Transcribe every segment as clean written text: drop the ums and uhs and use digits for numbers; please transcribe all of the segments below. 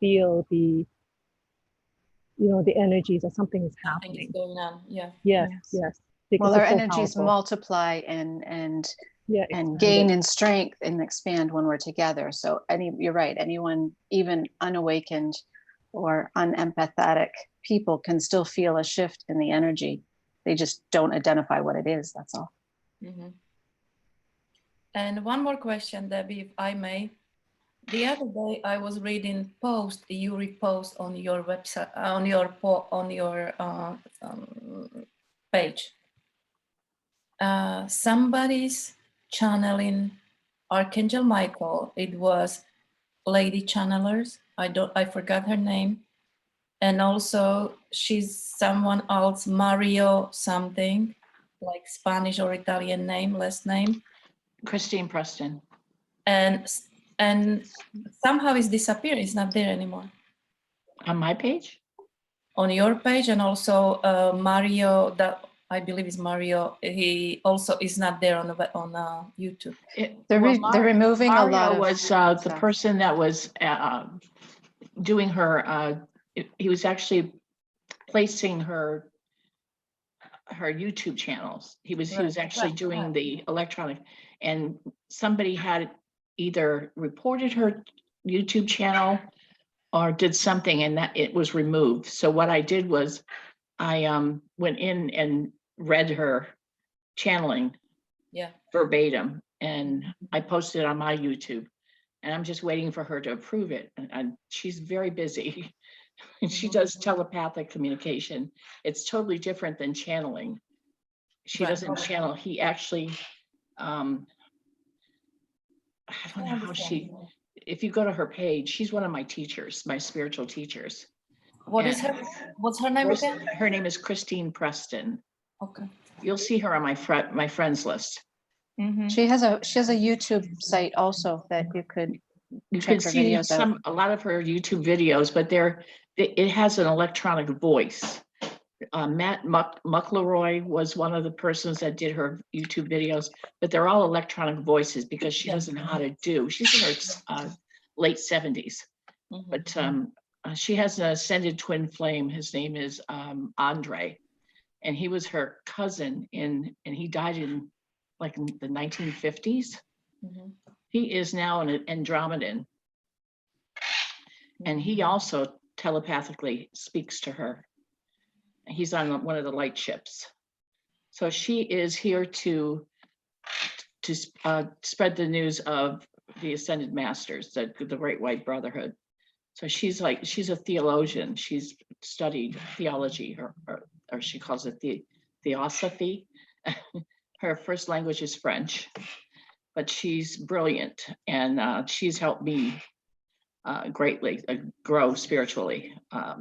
feel the, the energies that something is Something is happening. going on. Yeah. Yes, yes. Because Well, our it's so energies powerful. multiply and expand gain it. in strength and expand when we're together. So you're right, anyone, even unawakened or unempathetic people can still feel a shift in the energy. They just don't identify what it is, that's all. Mm-hmm. And one more question, Debbie, if I may. The other day I was reading post you repost on your website, on your page. Somebody's channeling Archangel Michael. It was Lady Channelers. I forgot her name. And also she's someone else, Mario something, like Spanish or Italian name, last name. Christine Preston. And somehow it's disappeared. It's not there anymore. On my page? On your page, and also Mario, that I believe is Mario. He also is not there on YouTube. They're removing Mario a lot of. Was the person that was doing her. He was actually placing her YouTube channels. He was actually doing the electronic, and somebody had either reported her YouTube channel or did something, and that it was removed. So what I did was I went in and read her channeling verbatim, and I posted it on my YouTube, and I'm just waiting for her to approve it. And she's very busy. She does telepathic communication. It's totally different than channeling. She doesn't channel. He actually, I don't know how if you go to her page, she's one of my teachers, my spiritual teachers. What's her name again? Her name is Christine Preston. Okay. You'll see her on my friends list. Mm-hmm. She has a YouTube site also that you could see a lot of her YouTube videos, but it has an electronic voice. Matt Muckleroy was one of the persons that did her YouTube videos, but they're all electronic voices because she doesn't know how to do. She's in her late 70s, but she has an ascended twin flame. His name is Andre, and he was her cousin and he died in like the 1950s. Mm-hmm. He is now an Andromedan, and he also telepathically speaks to her. He's on one of the light ships. So she is here to spread the news of the Ascended Masters, the Great White Brotherhood. So she's a theologian. She's studied theology, or she calls it theosophy. Her first language is French, but she's brilliant, and she's helped me greatly grow spiritually.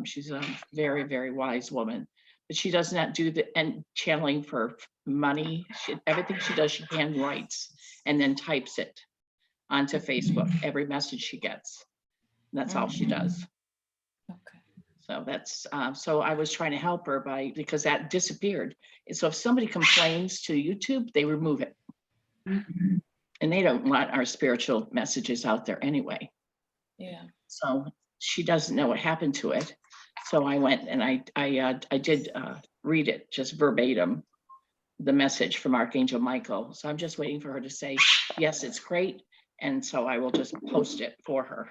She's a very, very wise woman, but she does not do the channeling for money. Everything she does, she hand writes and then types it onto Facebook, every message she gets. That's all she does. Okay. So that's so I was trying to help her because that disappeared. And so if somebody complains to YouTube, they remove it. And they don't want our spiritual messages out there anyway. Yeah. So she doesn't know what happened to it. So I went and I did read it just verbatim, the message from Archangel Michael. So I'm just waiting for her to say, yes, it's great. And so I will just post it for her.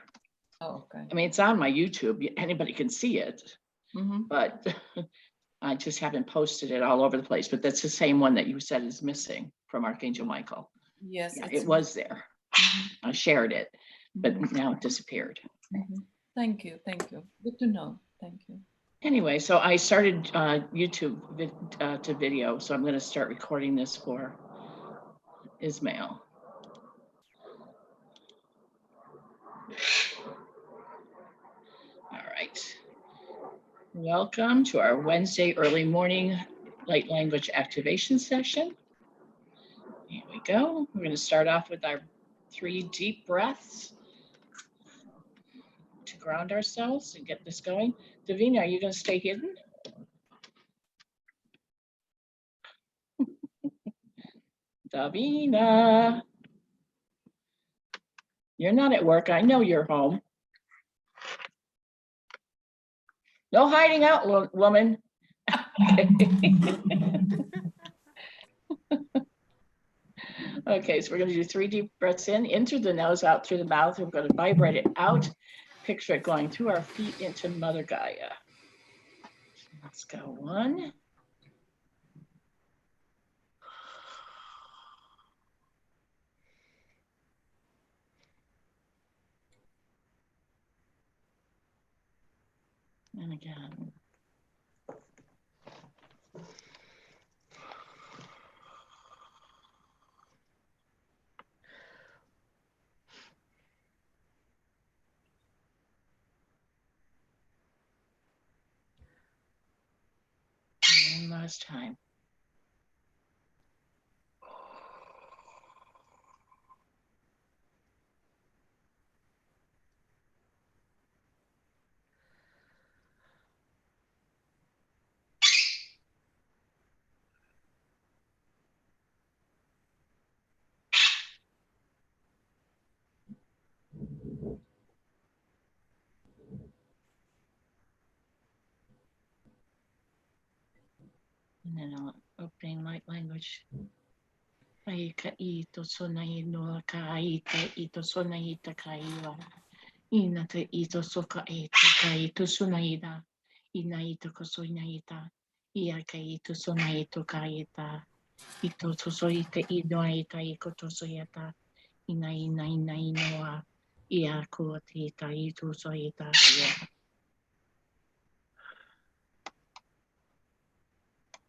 Oh, okay. I mean, it's on my YouTube. Anybody can see it, Mm-hmm. but I just haven't posted it all over the place. But that's the same one that you said is missing from Archangel Michael. Yes, yeah, it was there. I shared it, but now it disappeared. Thank you. Good to know. Thank you. Anyway, so I started YouTube to video, so I'm going to start recording this for Ismail. All right. Welcome to our Wednesday early morning light language activation session. Here we go. We're going to start off with our 3 deep breaths to ground ourselves and get this going. Davina, are you going to stay hidden? Davina, you're not at work. I know you're home. No hiding out, woman. Okay, so we're going to do 3 deep breaths in through the nose, out through the mouth. We're going to vibrate it out. Picture it going through our feet into Mother Gaia. Let's go 1. And again. And one last time. And then opening light language. Ai ka ito sonai no ka ito sonai ta ka iwa. Ina te ito soka ka ito sonai da. Ina ito ko sonai ta. Ia ka ito sonai to ka ita. Ito to so ite ino ita iko to so yata. Ina inoa. Ia ko te ita ito so ita.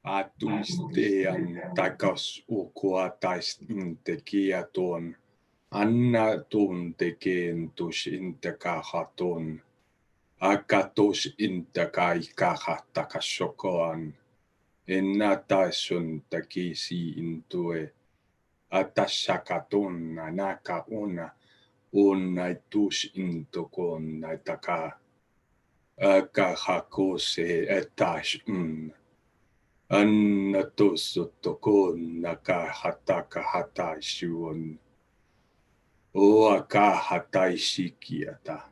Atuistean takas ukuatais intekia tuon. Anna tun tekeen tus intekahaton. Akatus intekai kahatakasokoan. Enna taisun takisi intue. Atasakaton naka una. Unnaitus intokon naitaka. Akahakose etas Anna tosotokon nakahataka hataisuon. Oaka hataisikiata.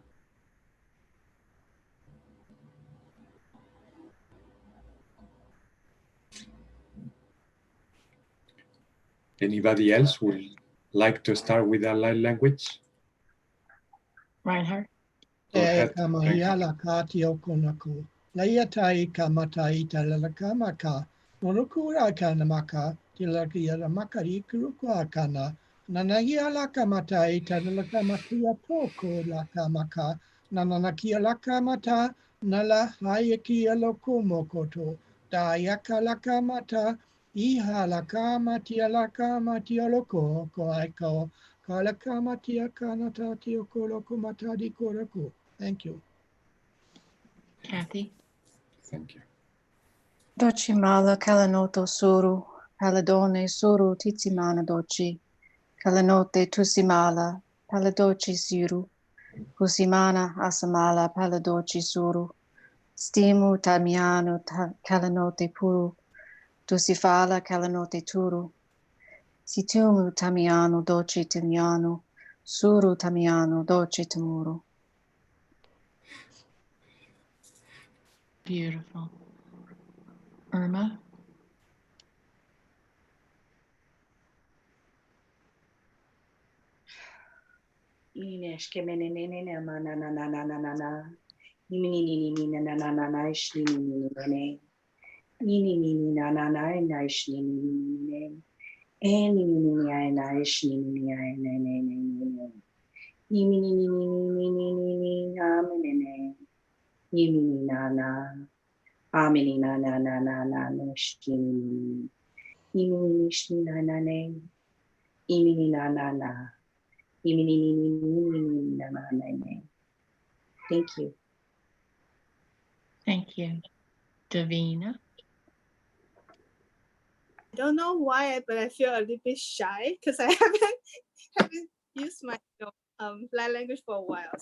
Anybody else would like to start with a light language? Reinhardt? Go ahead. Ka mahiala ka te okonaku. Leia tai ka matai ta lalaka maka. Monokura ka namaka. Te laki ala makari kuruku akana. Nanagi ala ka matai ta lalaka matia toko la ka maka. Nananaki ala ka mata. Nala hayaki aloko mokoto. Da yaka la ka mata. Iha la ka matia la ka matia loko. Ko aiko. Ka la ka matia kanata te okoloko mata di korako. Thank you. Kathy? Thank you. Dochi mala kalanoto suru, paladone suru titsimana dochi, kalanote tusimala, paladochi siru, kusimana asamala paladochi suru, stimu tamiano kalanote puru, tusifala kalanote turu, situmu tamiano dochi tamiano, suru tamiano dochi tamuru. Beautiful. Irma? Inish kemene nene na na na na na na na na. Yimini ni ni na na na na na ish ni ni ne. Yini ni na na na na ish ni ne. Eni ni ai na ish ni ai ne ne ne ne. Yimini ni amene ne. Yimini na na. Amini na na na na na ish ni. Yimini ish ni na na ne. Yimini na na na. Thank you. Thank you. Davina? I don't know why, but I feel a little bit shy because I haven't used my light language for a while.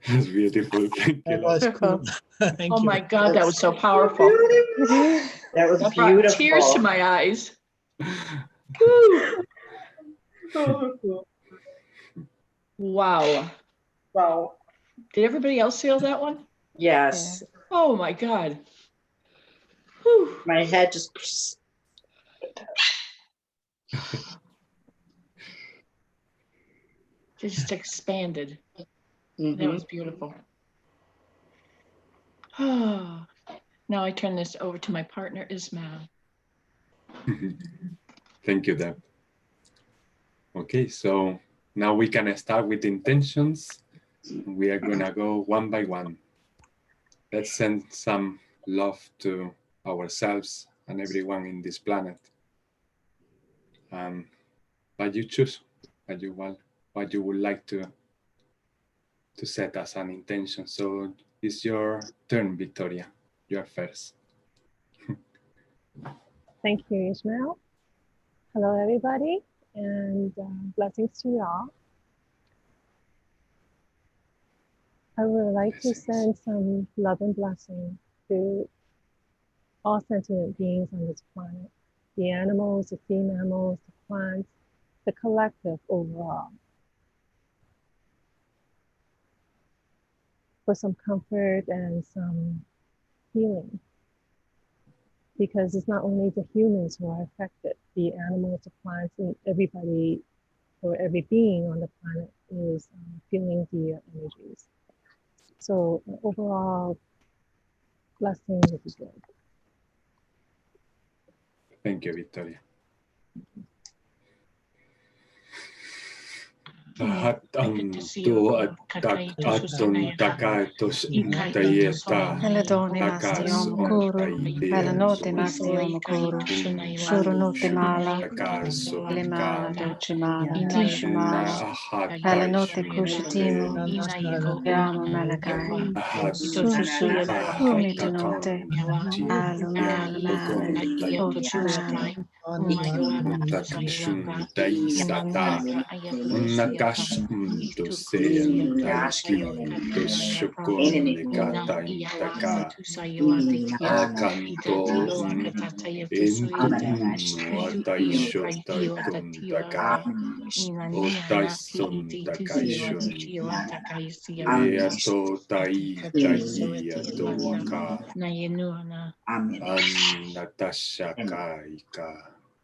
That's beautiful. Thank That you. was cool. Thank Oh you. my God, that was so powerful. That was That brought beautiful. tears to my eyes. Woo. Wow. Wow. Did everybody else feel that one? Yes. Oh my God. Whew. My head just. Just expanded. That Mhm. was beautiful. Now I turn this over to my partner, Ismail. Thank you, Deb. Okay, so now we can start with intentions. We are gonna go one by one. Let's send some love to ourselves and everyone in this planet. But you choose what you would like to set as an intention. So it's your turn, Victoria. You are first. Thank you, Ishmael. Hello, everybody, and blessings to y'all. I would like to send some love and blessing to all sentient beings on this planet, the animals, the sea mammals, the plants, the collective overall, for some comfort and some healing. Because it's not only the humans who are affected, the animals, the plants, and everybody, or every being on the planet is feeling the energies. So overall, blessing would be good. Thank you, Victoria. Peladoni masti omukuru, pelanoti masti omukuru, shurunuti mala, limala dochimala, tishimala, pelanoti kushitimu, yama malakai, susu, umitonote, alumala mala, tochimala, Takashun Daisata Nakash Dosea Taiki Doshokon Nekata Intaka Akanto Wataisho Taikon Taka Otaison Takaishon Eato Tai Atoaka Natasha Kaika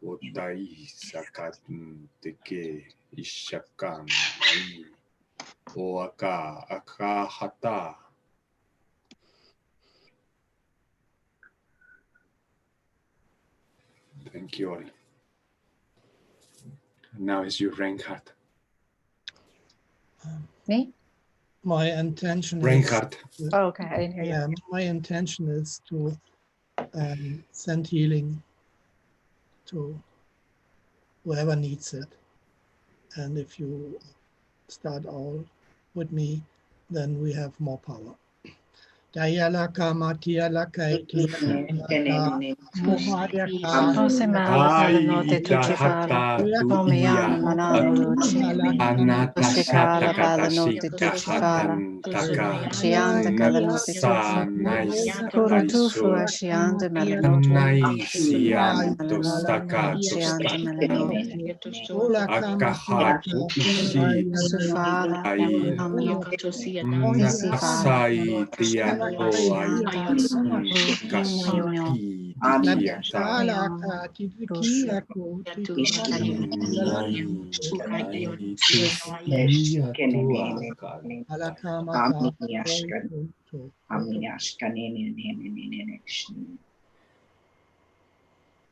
Otai Sakatun Teke Ishakan Ai Oaka Akahata. Thank you, Ori. Now is your Reinhardt. Me? My intention Reinhardt. is. Oh, okay, I didn't hear you. Yeah, my intention is to send healing to whoever needs it. And if you start all with me, then we have more power. Dayalaka Matialaka Mohayaka Osemala pelanote tuchifala, Omiyana manamuluchi, Ushikala balanote tuchifala, Shianda kalanote tufu, Kurutufu ashianda melanote, Shianda melanote, Sufala, Nakasai Tiapo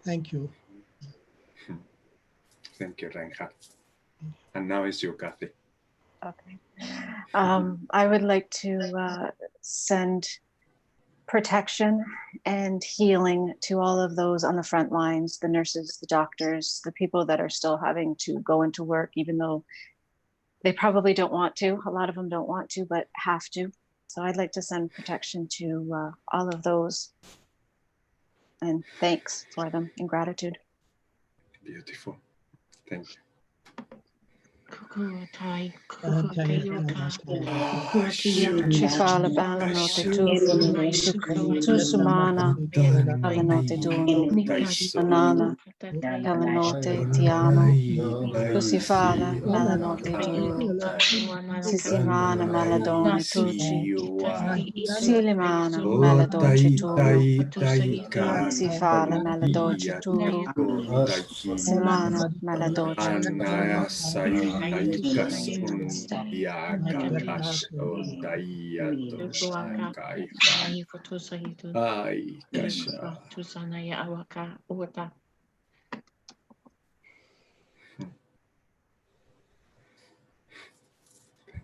Thank you. Thank you, Reinhardt. And now it's your Kathy. Okay. I would like to send protection and healing to all of those on the front lines, the nurses, the doctors, the people that are still having to go into work, even though they probably don't want to. A lot of them don't want to, but have to. So I'd like to send protection to all of those, and thanks for them and gratitude. Beautiful. Thank you. Chifala balanote tu sumana balanote dunu anana balanote tiamo tusifala balanote dunu sisimana maladone tuci silimana maladoce turu sifala maladoce turu simana maladoce Thank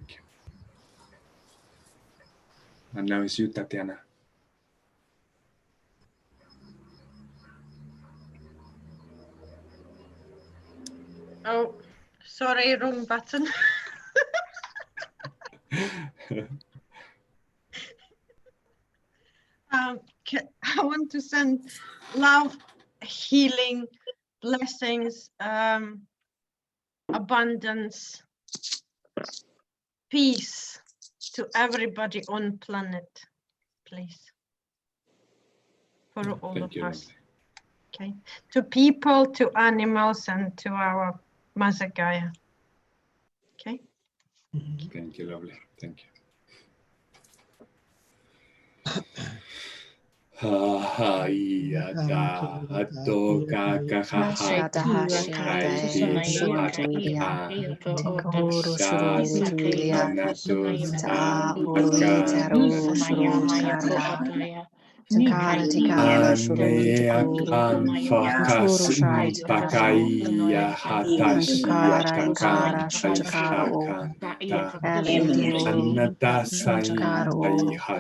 you. And now it's you, Tatiana. Oh, sorry, wrong button. I want to send love, healing, blessings, abundance, peace to everybody on planet, please. For all Thank of you, us. lovely. Okay. To people, to animals, and to our Mother Gaia. Okay. Thank you, lovely. Thank you. Tikara tikara shuru shai tikara tikara shutakara o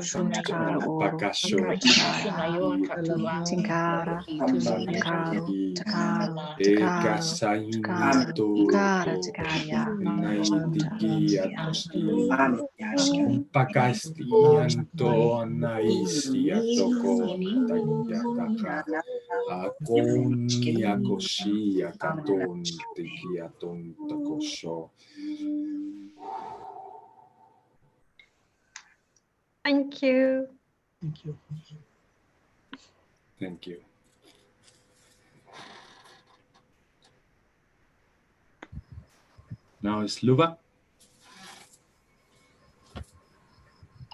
shutakara o shutakara o tikara tikaru tikaru tikaru tikara tikaya Pakastianto anaisia tokonta yataka akonia koshia katonti kiatonta kosho. Thank you. Thank you. Thank you. Now it's Luba.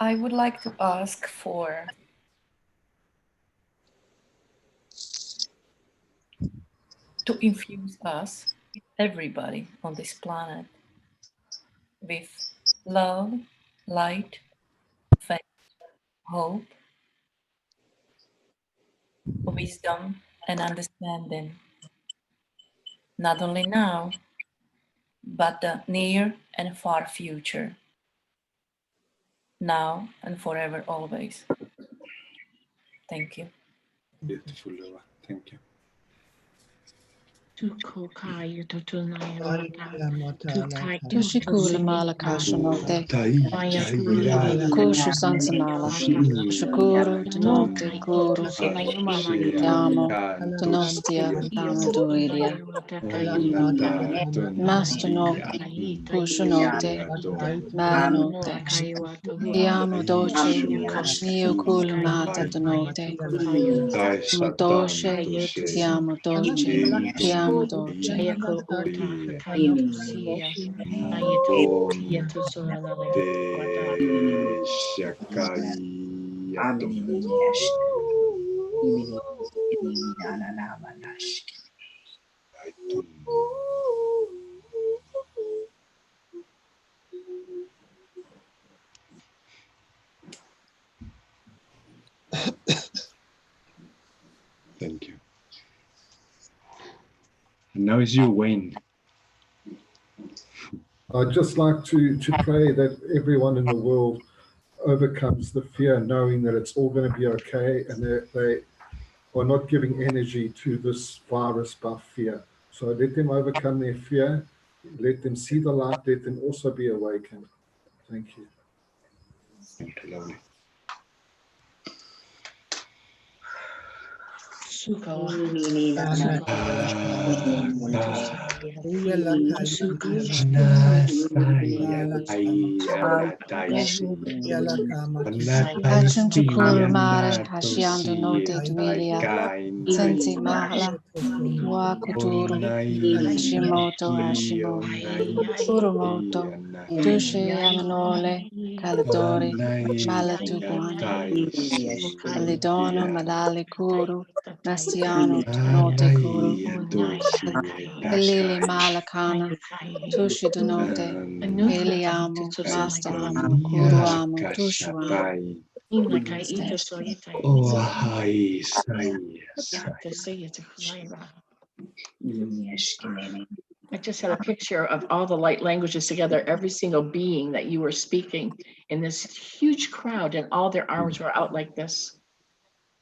I would like to ask to infuse us, everybody on this planet, with love, light, faith, hope, wisdom, and understanding. Not only now, but the near and far future. Now and forever, always. Thank you. Beautiful, Luba. Thank you. Tushikula mala kashanote kushu sansamala shukuru tanote kuru yamo tanostia tamuduilia mastano kushanote malanote yamo doce nio kulu mata tanote doshe tiamo doce tiamo doce Thank you. And now it's you, Wayne. I'd just like to pray that everyone in the world overcomes the fear, knowing that it's all going to be okay, and that they are not giving energy to this virus by fear. So let them overcome their fear, let them see the light, let them also be awakened. Thank you. Lovely. Hachum Tukuru Mara Hashiando Note Dwilia Sensi Mahla Wakuturu Hashimoto Hashimo Urumoto Dushe Yamanole Kaladori Malatuguan Alidono Malali Kuru Nastiano Note Kuru Kalili Malakana Tushi Donote Eliamu Mastalamu Kuruamu Tushuamu. I just had a picture of all the light languages together, every single being that you were speaking in this huge crowd, and all their arms were out like this.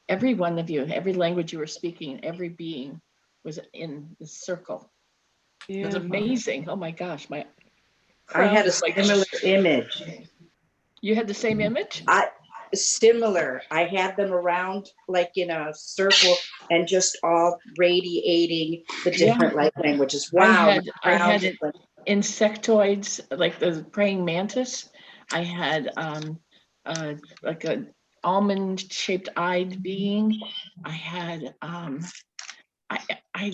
Every one of you, every language you were speaking, every being was in the circle. It was amazing. Oh my gosh, I had a similar image. You had the same image? Similar. I had them around like in a circle and just all radiating the different light languages. Wow. I had insectoids, like the praying mantis. I had like a almond shaped eyed being. I had I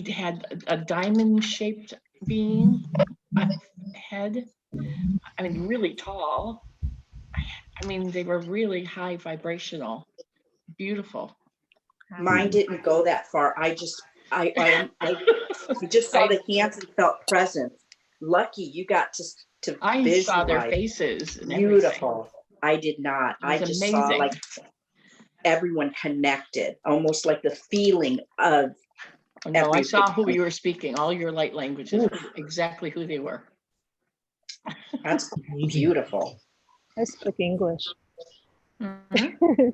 had a diamond shaped being head. I mean, really tall. I mean, they were really high vibrational, beautiful. Mine didn't go that far. I just saw the hands and felt presence. Lucky you got to I visualize. saw their faces. And Beautiful. I did not. I just saw like everyone connected, almost like the feeling of. No, I saw who you were speaking. All your light languages, exactly who they were. That's beautiful. I spoke English. Mm-hmm.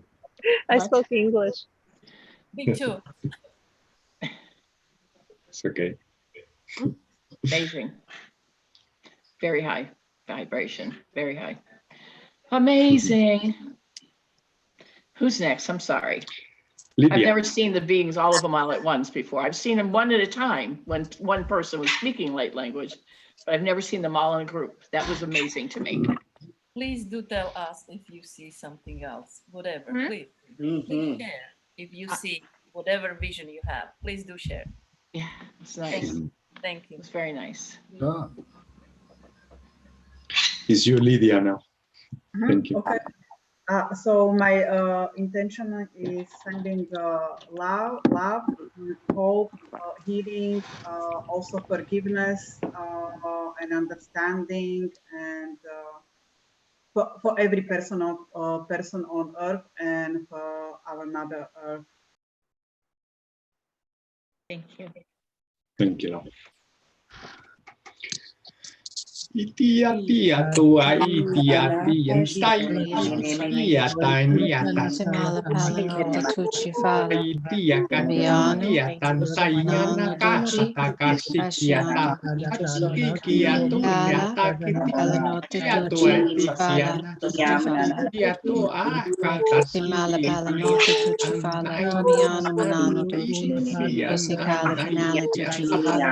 I spoke English. Me too. It's okay. Amazing. Very high vibration. Very high. Amazing. Who's next? I'm sorry. Lydia. I've never seen the beings, all of them all at once before. I've seen them one at a time when one person was speaking light language, but I've never seen them all in a group. That was amazing to me. Please do tell us if you see something else, whatever, please. Mm-hmm. Please share if you see whatever vision you have. Please do share. Yeah, it's nice. Thank you. It's very nice. It's you, Lydia, now. Thank you. Okay. So my intention is sending love, hope, healing, also forgiveness and understanding, and for every person on Earth and for our Mother Earth. Thank you. Thank you. Itia tia tua itia tian sai itia tania Simala Palanota Tucci Fala itia katia tan sai yana kasa takasikia ta ikia tunia takitia tua itia itia tua kata Simala Palanota Tucci Fala Tomiano Manano Duci Usikala Canale Tucci Fala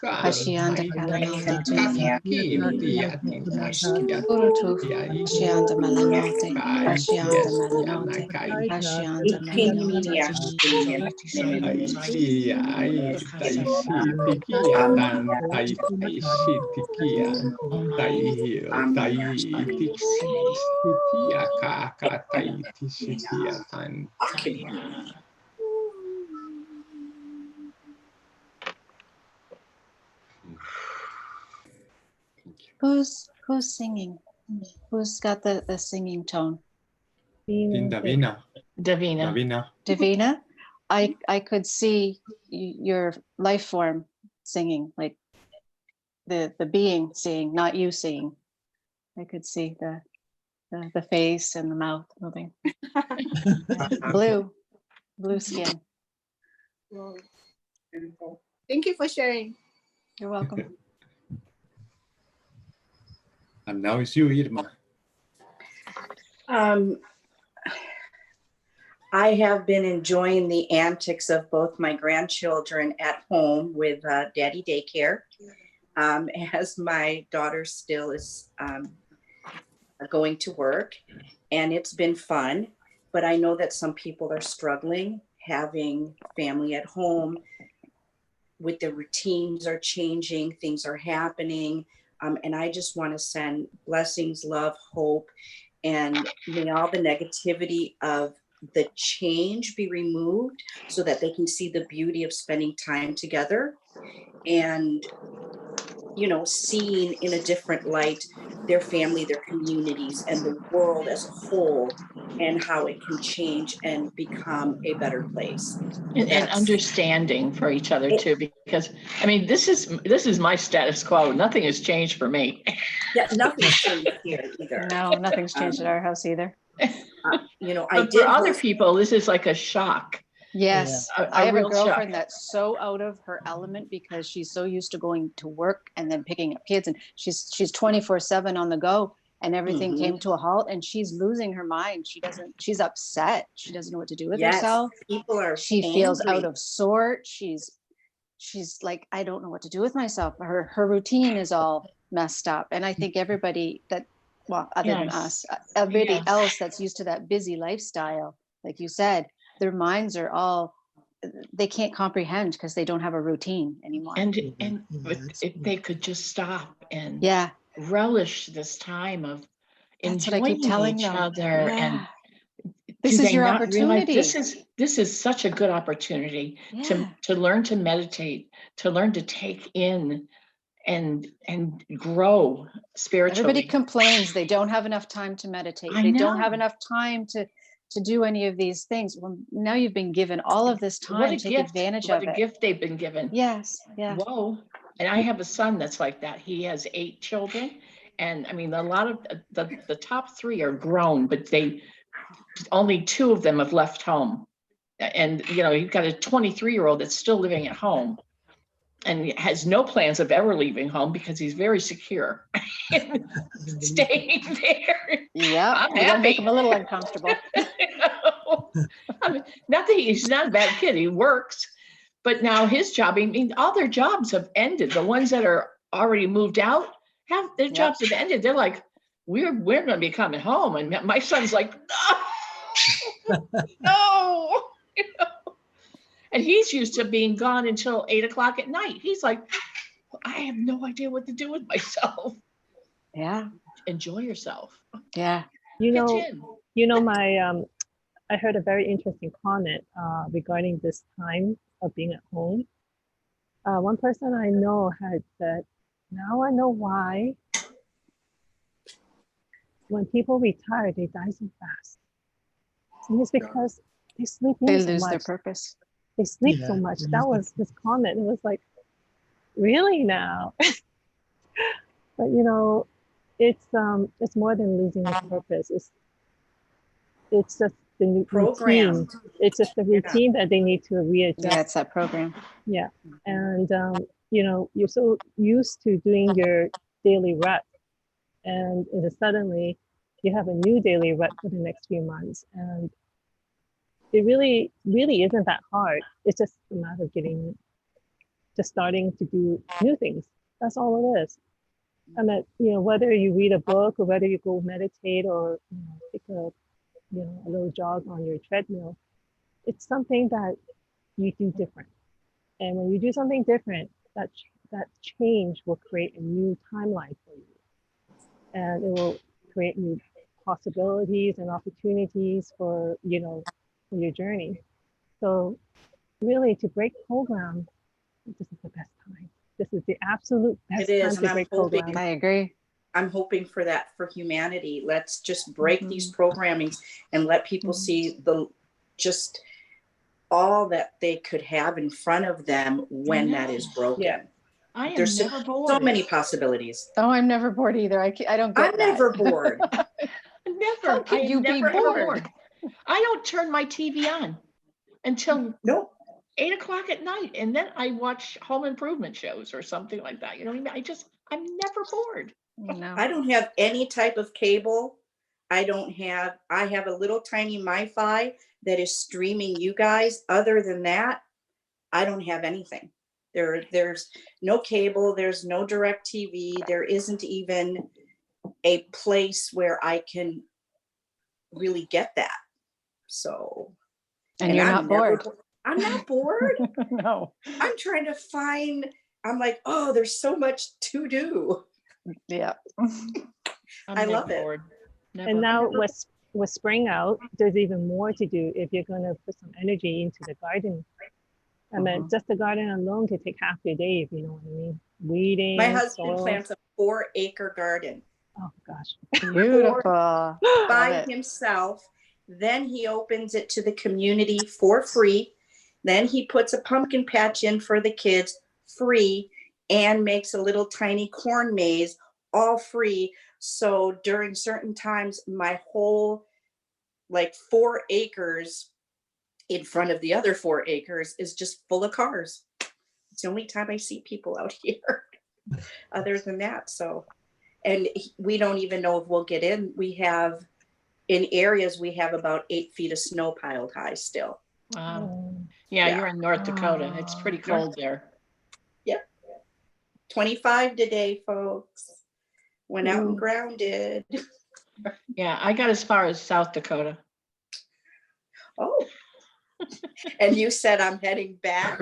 Hashianda Palanota Tucci Urutu Hashianda Malanote Hashianda Malanote Hashianda Who's singing? Who's got the singing tone? Davina. Davina, I could see your life form singing, like the being singing, not you singing. I could see the face and the mouth moving. Blue skin. Thank you for sharing. You're welcome. And now it's you, Irma. I have been enjoying the antics of both my grandchildren at home with daddy daycare, as my daughter still is going to work, and it's been fun. But I know that some people are struggling having family at home with their routines are changing, things are happening. And I just want to send blessings, love, hope, and may all the negativity of the change be removed so that they can see the beauty of spending time together and, you know, seeing in a different light their family, their communities, and the world as a whole, and how it can change and become a better place. And understanding for each other too, because I mean, this is my status quo. Nothing has changed for me. Yeah, nothing's changed here either. No, nothing's changed at our house either. You know, But for other people, this is like a shock. Yes, A I have a real shock. girlfriend that's so out of her element because she's so used to going to work and then picking up kids, and she's 24/7 on the go, and everything came to a halt, and she's losing her mind. She's upset. She doesn't know what to do with herself. People are She feels angry. out of sort. She's like, I don't know what to do with myself. Her routine is all messed up, and I think everybody that, well, other than us, everybody else that's used to that busy lifestyle, like you said, their minds are all, they can't comprehend because they don't have a routine anymore. And if they could just stop and relish this time of That's what I enjoying keep telling each them. other, and this do is they your not realize opportunity. this is such a good opportunity to learn to meditate, to learn to take in and grow spiritually. Everybody complains they don't have enough time to meditate. They don't have enough time to do any of these things. Well, now you've been given all of this time. What a Take gift, advantage what of a it. gift they've been given. Yes. Yeah. Whoa. And I have a son that's like that. He has 8 children. And I mean, a lot of the top 3 are grown, but only 2 of them have left home. And, you know, you've got a 23-year-old that's still living at home and has no plans of ever leaving home because he's very secure staying there. Yeah, I'm you gotta make happy. him a little uncomfortable. I mean, not that he's not a bad kid, he works, but now his job, I mean, all their jobs have ended. The ones that are already moved out, their jobs have ended. They're like, we're gonna be coming home. And my son's like, no. You know? And he's used to being gone until 8 o'clock at night. He's like, I have no idea what to do with myself. Yeah. Enjoy yourself. Yeah. You know, I heard a very interesting comment regarding this time of being at home. One person I know had said, now I know why when people retire, they die so fast. And it's because they sleep in They so lose much. their purpose. They sleep so much. That was his comment. It was like, really now? But you know, it's more than losing a purpose. It's just the new routine. It's just the routine that they need to readjust. Yeah, it's that program. Yeah, and you know, you're so used to doing your daily rut, and suddenly you have a new daily rut for the next few months, and it really isn't that hard. It's just a matter of just starting to do new things. That's all it is. And that, you know, whether you read a book or whether you go meditate or, you know, take a little jog on your treadmill, it's something that you do different. And when you do something different, that change will create a new timeline for you. And it will create new possibilities and opportunities for, you know, for your journey. So really, to break program, this is the best time. This is the absolute best time to break program. I agree. I'm hoping for that for humanity. Let's just break these programmings and let people see just all that they could have in front of them when that is broken. Yeah. There's never bored. so many possibilities. Oh, I'm never bored either. I don't get I'm never bored. Never. How can you be bored? I don't turn my TV on until 8 o'clock at night, and then I watch home improvement shows or something like that. You know what I mean? I'm never bored. No. I don't have any type of cable. I have a little tiny MiFi that is streaming you guys. Other than that, I don't have anything. There's no cable, there's no direct TV. There isn't even a place where I can really get that. So, And you're not bored. I'm not bored. No. I'm trying to find, I'm like, oh, there's so much to do. Yeah. I love it. Bored. Never. And now with spring out, there's even more to do if you're going to put some energy into the garden. I mean, just the garden alone could take half your day, if you know what I mean. Weeding. My husband soil. plants a 4-acre garden. Oh gosh. Beautiful. By himself. Then he opens it to the community for free. Then he puts a pumpkin patch in for the kids free and makes a little tiny corn maze all free. So during certain times, my whole like 4 acres in front of the other 4 acres is just full of cars. It's the only time I see people out here other than that. So, and we don't even know if we'll get in. We have, in areas, we have about 8 feet of snow piled high still. Wow. Yeah, you're in North Dakota. It's pretty cold there. Yep. 25 today, folks. Went out and grounded. Yeah, I got as far as South Dakota. Oh. And you said I'm heading back?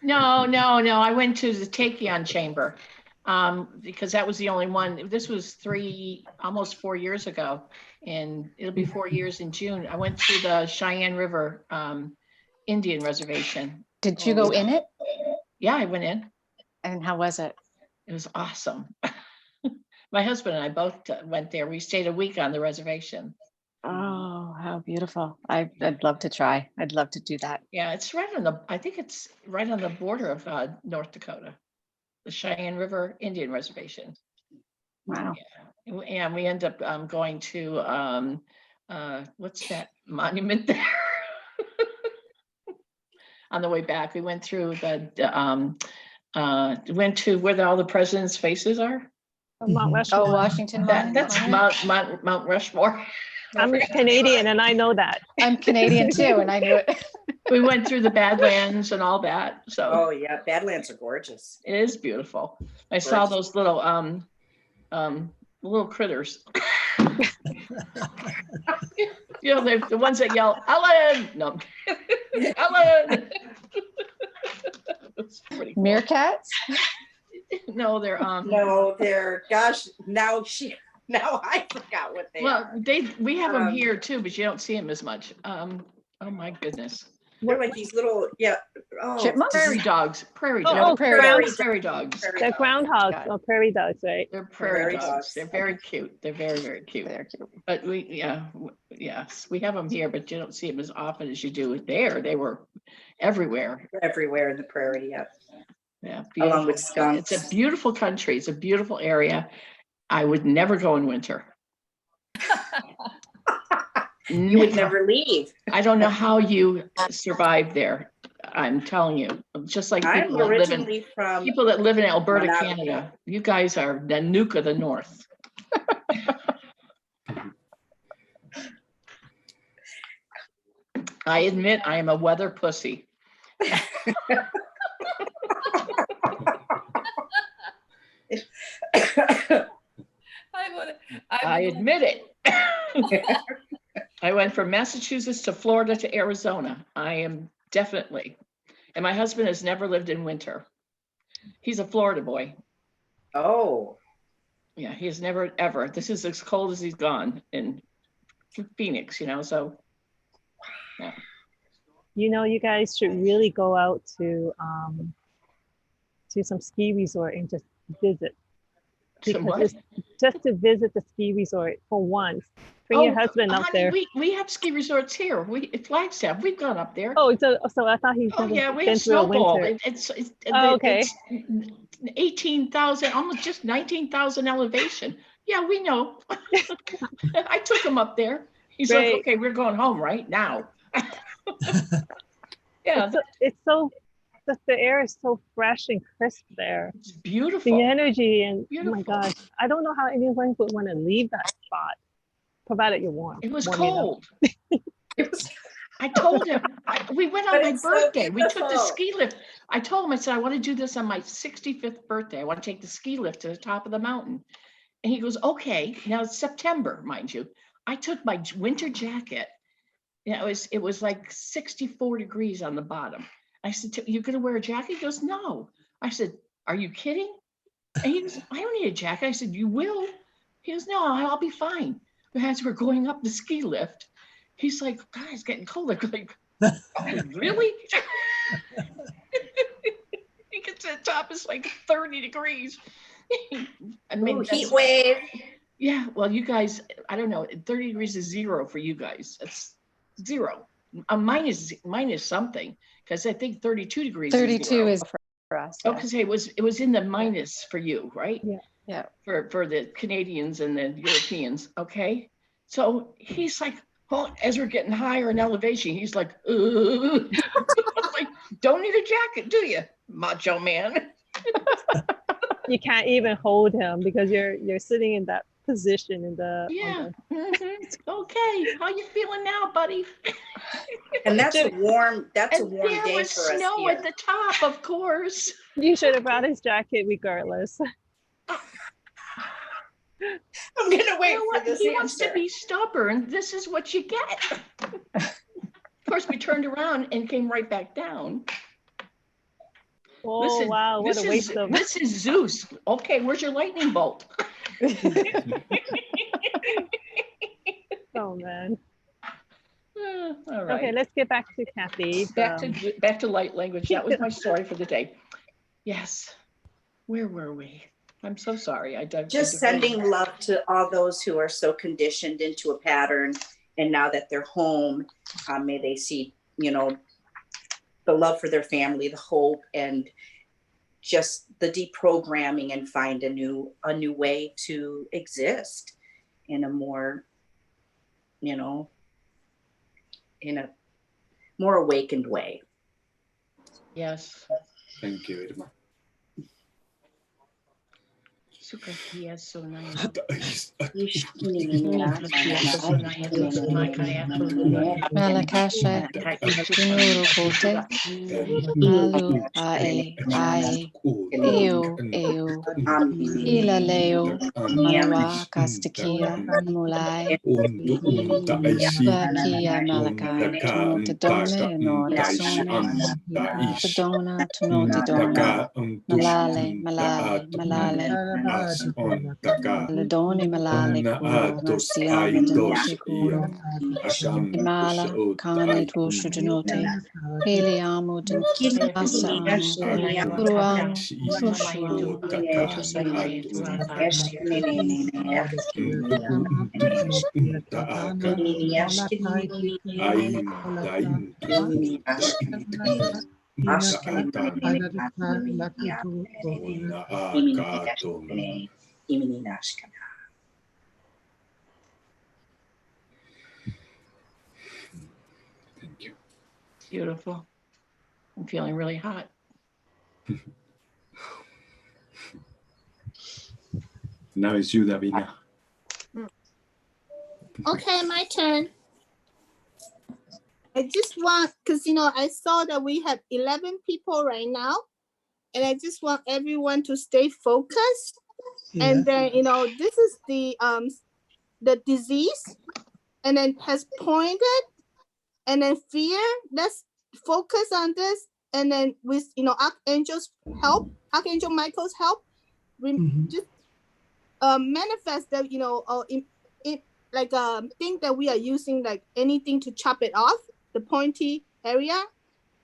No. I went to the Tachyon Chamber because that was the only one. This was almost 4 years ago, and it'll be 4 years in June. I went to the Cheyenne River Indian Reservation. Did you go in it? Yeah, I went in. And how was it? It was awesome. My husband and I both went there. We stayed a week on the reservation. Oh, how beautiful. I'd love to try. I'd love to do that. Yeah, it's right I think it's right on the border of North Dakota, the Cheyenne River Indian Reservation. Wow. Yeah, and we end up going to, what's that monument there? On the way back, we went through went to where all the presidents' faces are. Mount Rushmore. Oh, Washington. That's Mount Rushmore. I'm Canadian and I know that. I'm Canadian too, and I knew it. We went through the Badlands and all that. So. Oh yeah, Badlands are gorgeous. It is beautiful. I saw those little little critters. You know, they're the ones that yell, "Ellen!" No, Ellen. Cool. Meerkats? No, they're No, they're gosh. Now I forgot what they are. We have them here too, but you don't see them as much. Oh my goodness. They're like these little Chipmunks? Prairie dogs. Prairie dogs. Prairie dogs. They're groundhogs or prairie dogs, right? They're prairie dogs. They're very cute. They're very, very cute. They're cute. But we have them here, but you don't see them as often as you do there. They were everywhere. Everywhere in the prairie, yeah. Yeah, along with skunks. It's a beautiful country. It's a beautiful area. I would never go in winter. You would never leave. I don't know how you survive there. I'm telling you, just like people that live in Alberta, Canada. You guys are the nuke of the north. I admit I am a weather pussy. I admit it. I went from Massachusetts to Florida to Arizona. I am definitely, and my husband has never lived in winter. He's a Florida boy. Oh. Yeah, he has never, ever. This is as cold as he's gone in Phoenix, so. Yeah. You guys should really go out to some ski resort and just visit. Just to visit the ski resort for once. Bring your husband up there. We have ski resorts here. Flagstaff, we've gone up there. Oh, so I thought he's we have Snowball. It's okay. It's 18,000, almost just 19,000 elevation. Yeah, we know. I took him up there. He's like, okay, we're going home right now. Yeah, it's so the air is so fresh and crisp there. It's The beautiful. energy and oh Beautiful. my gosh, I don't know how anyone would want to leave that spot, provided you're warm. It was warm enough. cold. It was, I told him, we went on But my it's so birthday. We took the beautiful. ski lift. I told him, I said, I want to do this on my 65th birthday. I want to take the ski lift to the top of the mountain. And he goes, okay. Now it's September, mind you. I took my winter jacket. It was like 64 degrees on the bottom. I said, you're going to wear a jacket? He goes, no. I said, are you kidding? And he goes, I don't need a jacket. I said, you will? He goes, no, I'll be fine. But as we're going up the ski lift, he's like, God, it's getting cold. I'm like, oh, really? He gets to the top, it's like 30 degrees. I mean, ooh, heat wave. yeah, well, you guys, I don't know, 30 degrees is zero for you guys. It's zero. Minus something, because I think 32 degrees 32 zero. is for us. Oh, yeah. because it was in the minus for you, right? Yeah. Yeah. For the Canadians and the Europeans, okay? So he's like, oh, as we're getting higher in elevation, he's like, I'm like, don't need a jacket, do you, macho man? You can't even hold him because you're sitting in that position in the Yeah. Okay, how you feeling now, buddy? And that's a warm And there day was for us snow here. at the top, of course. You should have brought his jacket regardless. I'm gonna wait You know for what? this He wants to answer. be stubborn. This is what you get. Of course, we turned around and came right back down. Oh wow, what a waste of This is Zeus. Okay, where's your lightning bolt? oh man. All right. Okay, let's get back to Kathy. Back to light language. That was my story for the day. Yes. Where were we? I'm so sorry. Just sending love to all those who are so conditioned into a pattern, and now that they're home, may they see, the love for their family, the hope, and just the deprogramming, and find a new way to exist in a more, in a more awakened way. Yes. Thank you, Irma. Malakasha Tunuru Kote Malu Ae Ae Eu Eu Ila Leo Manawa Kastakia Mulai Vakia Malakai Tunota Dome Nora Sone Tadona Tunoti Dona Malale Malale Malale Ladoni Malale Kuro Siana Denote Kuro Imala Kane Tushu Denote Heliamu Asa Kuruam Tushuam Thank you. Beautiful. I'm feeling really hot. Now it's you, Davina. Okay, my turn. I just want, because I saw that we have 11 people right now, and I just want everyone to stay focused. Yeah. And then this is the disease, and then has pointed, and then fear. Let's focus on this, and then with Archangel's help, Archangel Michael's help, just manifest that like thing that we are using, like anything to chop it off, the pointy area,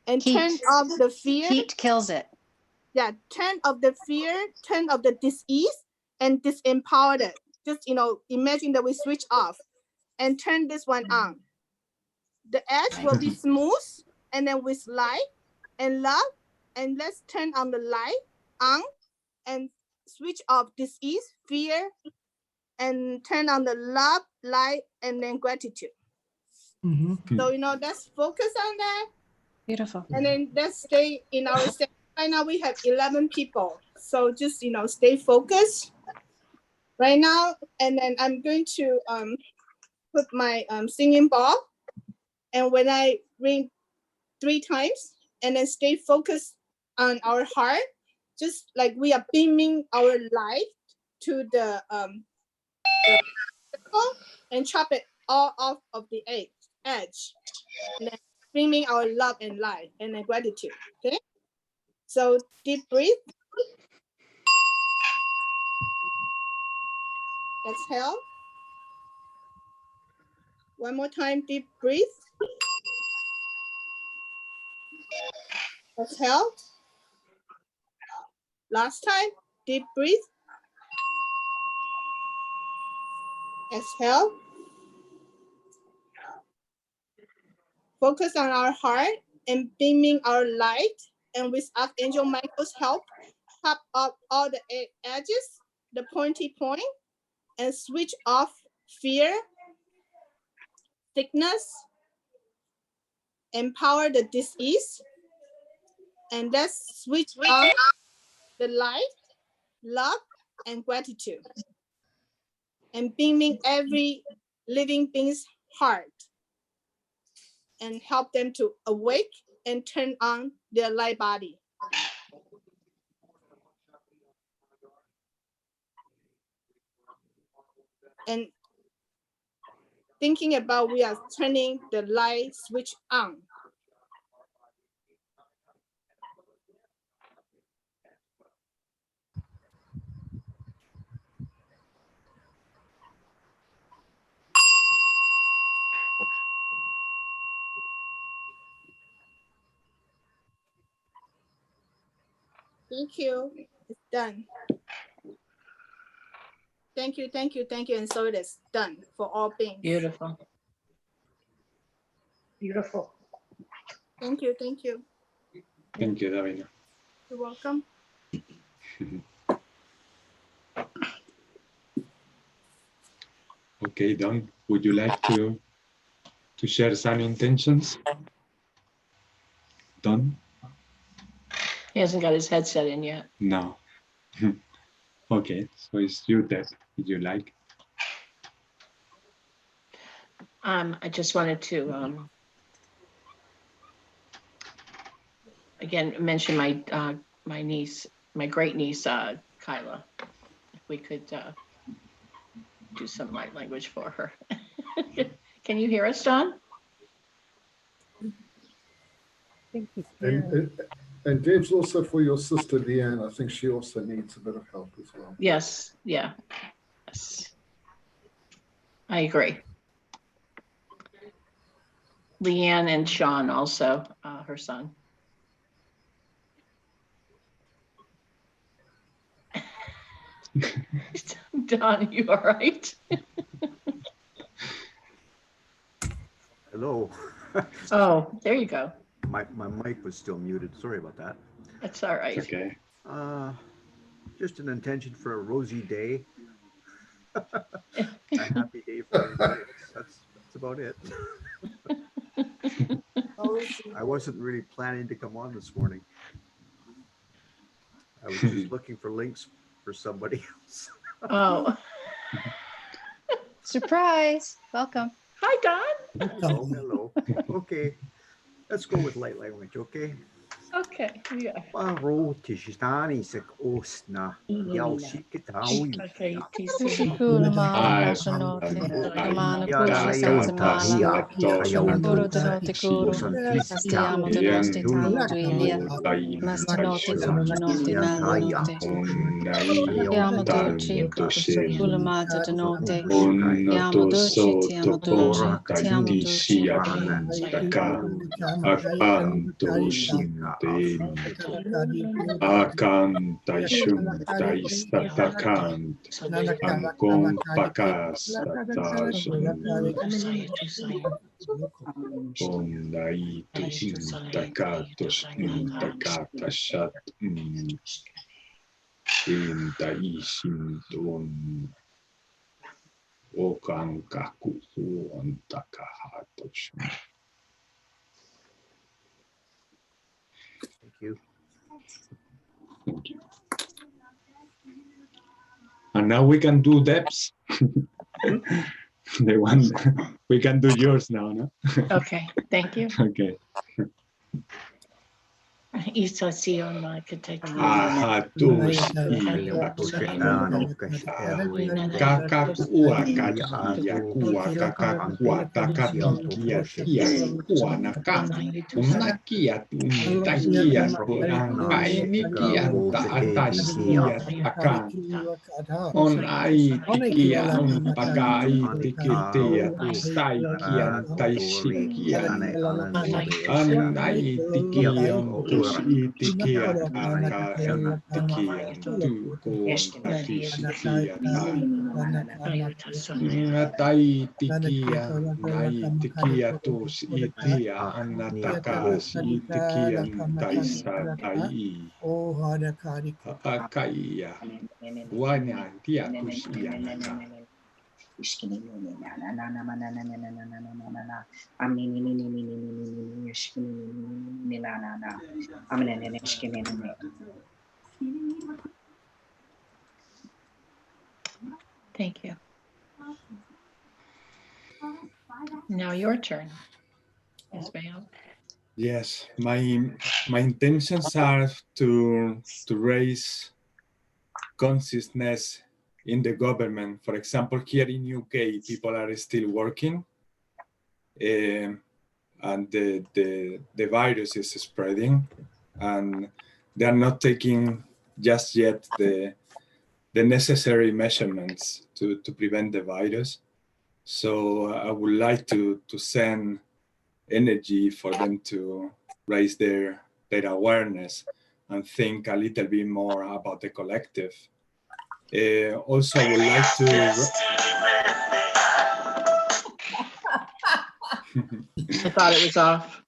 and Heat. turn off the fear. Heat kills it. Yeah, turn off the fear, turn off the disease, and disempower it. Just imagine that we switch off and turn this one on. The edge will be smooth, and then with light and love, and let's turn on the light on and switch off disease, fear, and turn on the love, light, and then gratitude. So let's focus on that, Beautiful. And then let's stay in our session. Right now we have 11 people. So just, stay focused right now. And then I'm going to put my singing ball. And when I ring 3 times, and then stay focused on our heart, just like we are beaming our light to the circle and chop it all off of the edge. And then beaming our love and light and then gratitude. Okay. So deep breathe. Exhale. One more time, deep breathe. Exhale. Last time, deep breathe. Exhale. Focus on our heart and beaming our light. And with Archangel Michael's help, pop up all the edges, the pointy point, and switch off fear, sickness, empower the disease, and let's switch on the light, love, and gratitude, and beaming every living being's heart, and help them to awake and turn on their light body. And thinking about we are turning the light switch on. Thank you. It's done. Thank you, thank you, thank you. And so it is done for all beings. Beautiful. Beautiful. Thank you, thank you. Thank you, Davina. You're welcome. Okay, Don, would you like to share some intentions? Don? He hasn't got his headset in yet. No. Okay, so it's you that you like. I just wanted to again mention my my niece, my great niece, Kyla. If we could do some light language for her. Can you hear us, Don? I think you can. And Deb's also for your sister Leanne. I think she also needs a bit of help as well. Yes. Yeah. Yes. I agree. Leanne and Sean also, her son. Don, you all right? Hello. Oh, there you go. My mic was still muted. Sorry about that. That's all right. Okay. Just an intention for a rosy day. A happy day for everybody. That's about it. I wasn't really planning to come on this morning. I was just looking for links for somebody else. Oh. Surprise. Welcome. Hi, Don. Hello, hello. Okay. Let's go with light language, okay? Okay. Yeah. Paro tishtani sek osna yal shikitawi. Okay. Ah, Akanta shunta istatakant ankon pakas onda itu intakatos intakata shat inta isintun okankaku ontakahatos. you. And now we can do Debs. The one we can do yours now, no? Okay, thank you. Okay. Isa siyo makatatia. Ahatus kakakua kakia kua kakakua takapikia tia kua naka unakia takia kainikia taatasia taka on ai tikia pakai tikitia taikia taisikia anai tikion tus itikia taka tikia tu koon tatisikia tai tikia nai tikia tus itia anatakas itikian taisa tai akaia wanya tia tus ianaka Thank you. Now your turn, Ismael. Yes, my intentions are to raise consciousness in the government. For example, here in UK, people are still working, and the virus is spreading, and they are not taking just yet the necessary measurements to prevent the virus. So I would like to send energy for them to raise their awareness and think a little bit more about the collective. Also, I would like to. I thought it was off.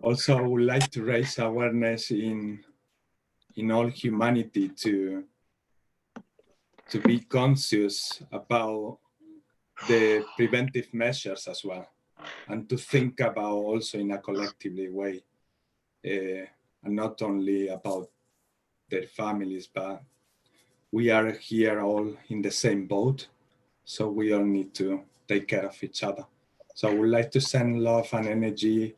Also, I would like to raise awareness in all humanity to be conscious about the preventive measures as well, and to think about also in a collectively way, and not only about their families, but we are here all in the same boat, so we all need to take care of each other. So I would like to send love and energy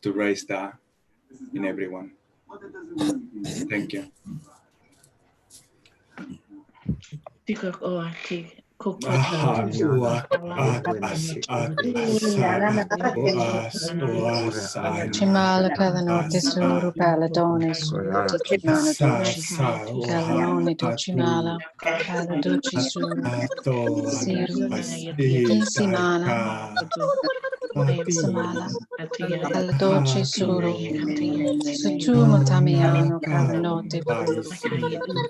to raise that in everyone. Thank you. Chimala Calanote Suru Paladone Suru Chimana Calanone to Chimala Paladuci Suru Siru Kisimana Samala Paladoce Suru Sutumo Tamiano Calanote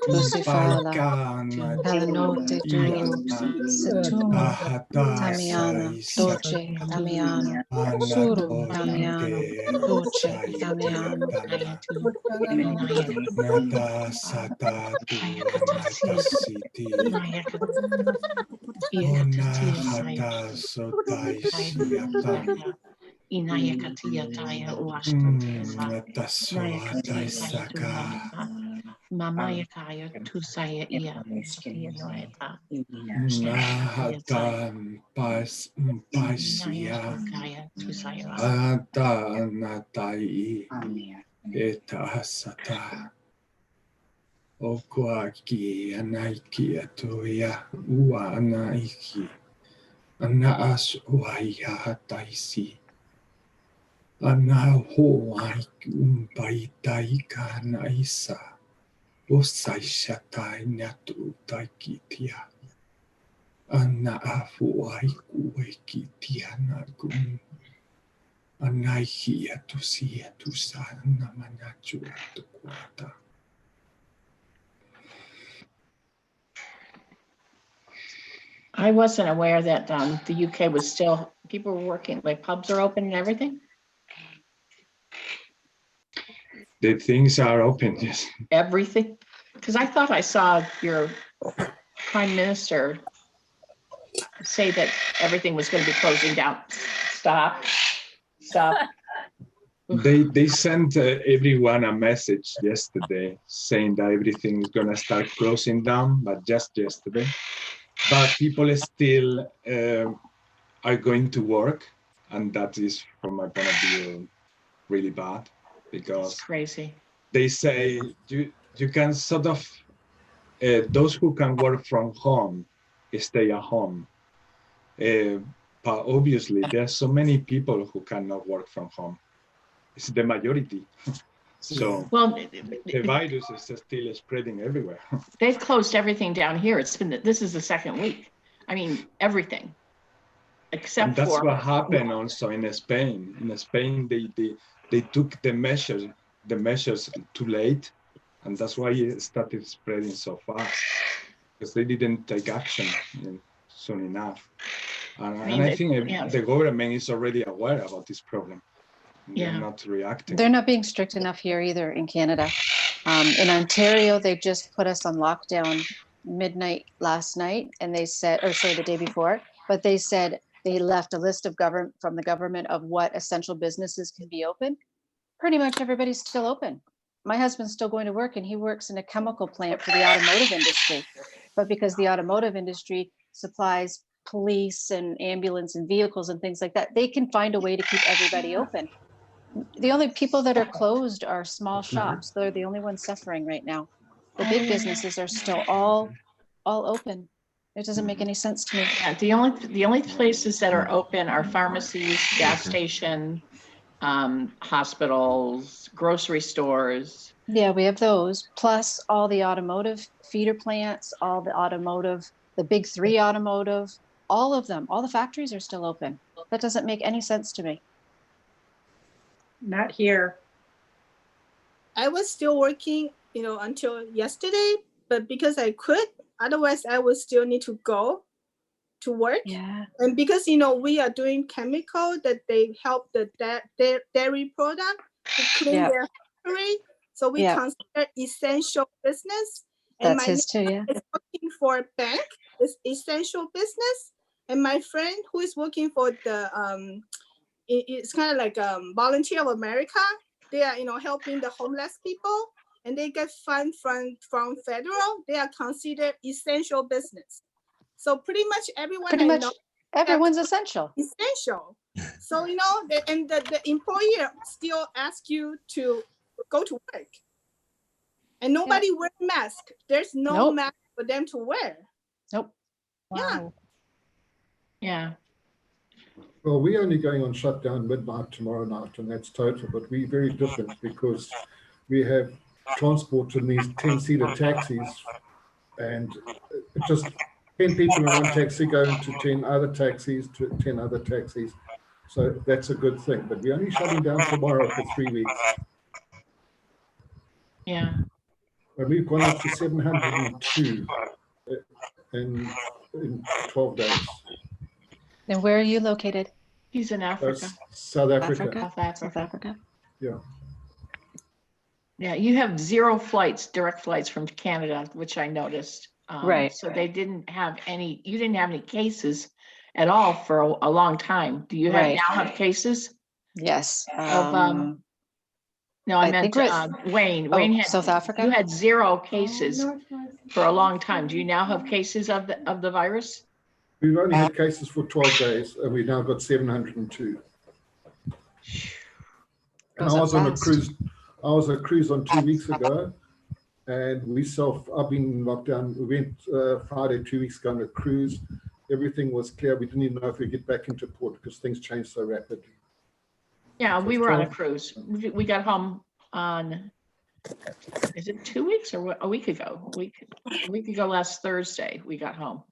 Lucifala Calanote Duru Sutumo Tamiana Doce Tamiano Suru Tamiano Doce Tamiano Nada sata tu matasiti ona hata sotai siatan Inayakatia Taya matasoatai saka Mama Yakaya Tusaya Ia Noeta nahatan pasia ata natai eta sata okwaki anaiki atoya ua anaiki anaas uaya taisi ana hoai umpaitaika naisa osaishatai nyatu taikitia ana afuai kuekitia nagun anaihi atusia tusana manachu atukwata. I wasn't aware that the UK was still, people were working, like pubs are open and everything? The things are open, yes. Everything? Because I thought I saw your prime minister say that everything was going to be closing down. Stop. They sent everyone a message yesterday saying that everything is gonna start closing down, but just yesterday. But people still are going to work, and that is, from my point of view, really bad, because It's crazy. they say you can sort of those who can work from home stay at home. But obviously, there are so many people who cannot work from home. It's the majority. So Well, the virus is still spreading everywhere. they've closed everything down here. This is the second week. I mean, everything. Except And that's for what happened also in Spain. In Spain, they took the measures too late, and that's why it started spreading so fast, because they didn't take action soon enough. And I think the government is already aware about this problem. They're not reacting. They're not being strict enough here either in Canada. In Ontario, they just put us on lockdown midnight last night, and they said, or sorry, the day before, but they said they left a list of from the government of what essential businesses can be open. Pretty much everybody's still open. My husband's still going to work, and he works in a chemical plant for the automotive industry. But because the automotive industry supplies police and ambulance and vehicles and things like that, they can find a way to keep everybody open. The only people that are closed are small shops. They're the only ones suffering right now. The big businesses are still all open. It doesn't make any sense to me. Yeah, the only places that are open are pharmacies, gas station, hospitals, grocery stores. Yeah, we have those, plus all the automotive feeder plants, all the automotive, the big three automotive, all of them, all the factories are still open. That doesn't make any sense to me. Not here. I was still working, until yesterday, but because I quit, otherwise I would still need to go to work. Yeah. And because, we are doing chemical that they help the dairy product to clean their factory. So we consider essential business. And That's his too, yeah. is working for a bank, is essential business. And my friend who is working for the, it's kind of like Volunteer of America. They are, helping the homeless people, and they get funds from federal. They are considered essential business. So pretty much everyone everyone's essential. Essential. So, the employer still asks you to go to work. And nobody wears mask. There's no mask for them to wear. Nope. Wow. Yeah. Well, we're only going on shutdown midnight tomorrow night, and that's total, but we're very different because we have transport in these 10-seater taxis, and just 10 people in one taxi going to 10 other taxis to 10 other taxis. So that's a good thing, but we're only shutting down tomorrow for 3 weeks. Yeah. And we've gone up to 702 in 12 days. And where are you located? He's in Africa. South Africa. South Africa. Yeah. Yeah, you have 0 flights, direct flights from Canada, which I noticed. Right. So they didn't have any, you didn't have any cases at all for a long time. Do you now have cases? Yes. No, I meant Wayne. Wayne had South Africa. You had 0 cases for a long time. Do you now have cases of the virus? We've only had cases for 12 days, and we've now got 702. And I was on a cruise. I was on a cruise on 2 weeks ago, and I've been locked down. We went Friday 2 weeks ago on a cruise. Everything was clear. We didn't even know if we get back into port because things changed so rapidly. Yeah, we were on a cruise. We got home on, is it 2 weeks or a week ago? A week ago last Thursday, we got home.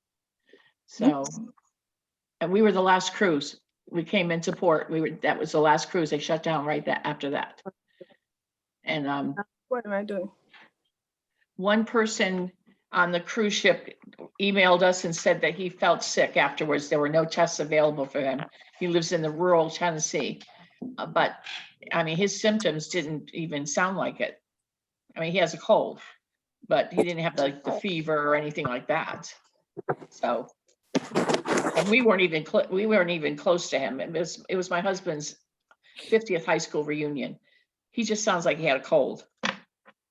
So, and we were the last cruise. We came into port. That was the last cruise. They shut down after that. And what am I doing? One person on the cruise ship emailed us and said that he felt sick afterwards. There were no tests available for him. He lives in the rural Tennessee, but I mean, his symptoms didn't even sound like it. I mean, he has a cold, but he didn't have the fever or anything like that. So, and we weren't even close to him. It was my husband's 50th high school reunion. He just sounds like he had a cold,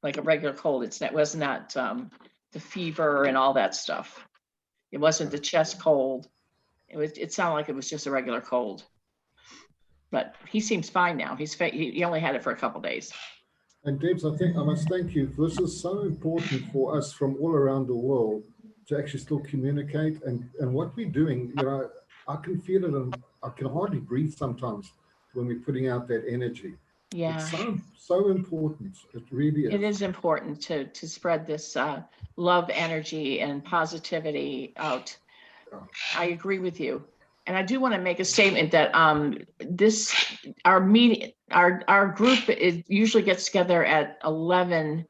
like a regular cold. It was not the fever and all that stuff. It wasn't the chest cold. It sounded like it was just a regular cold. But he seems fine now. He only had it for a couple days. And Debs, I think I must thank you. This is so important for us from all around the world to actually still communicate. And what we're doing, you know, I can feel it, and I can hardly breathe sometimes when we're putting out that energy. Yeah. It's so important. It really is. It is important to spread this love, energy, and positivity out. I agree with you. And I do want to make a statement that our group usually gets together at 11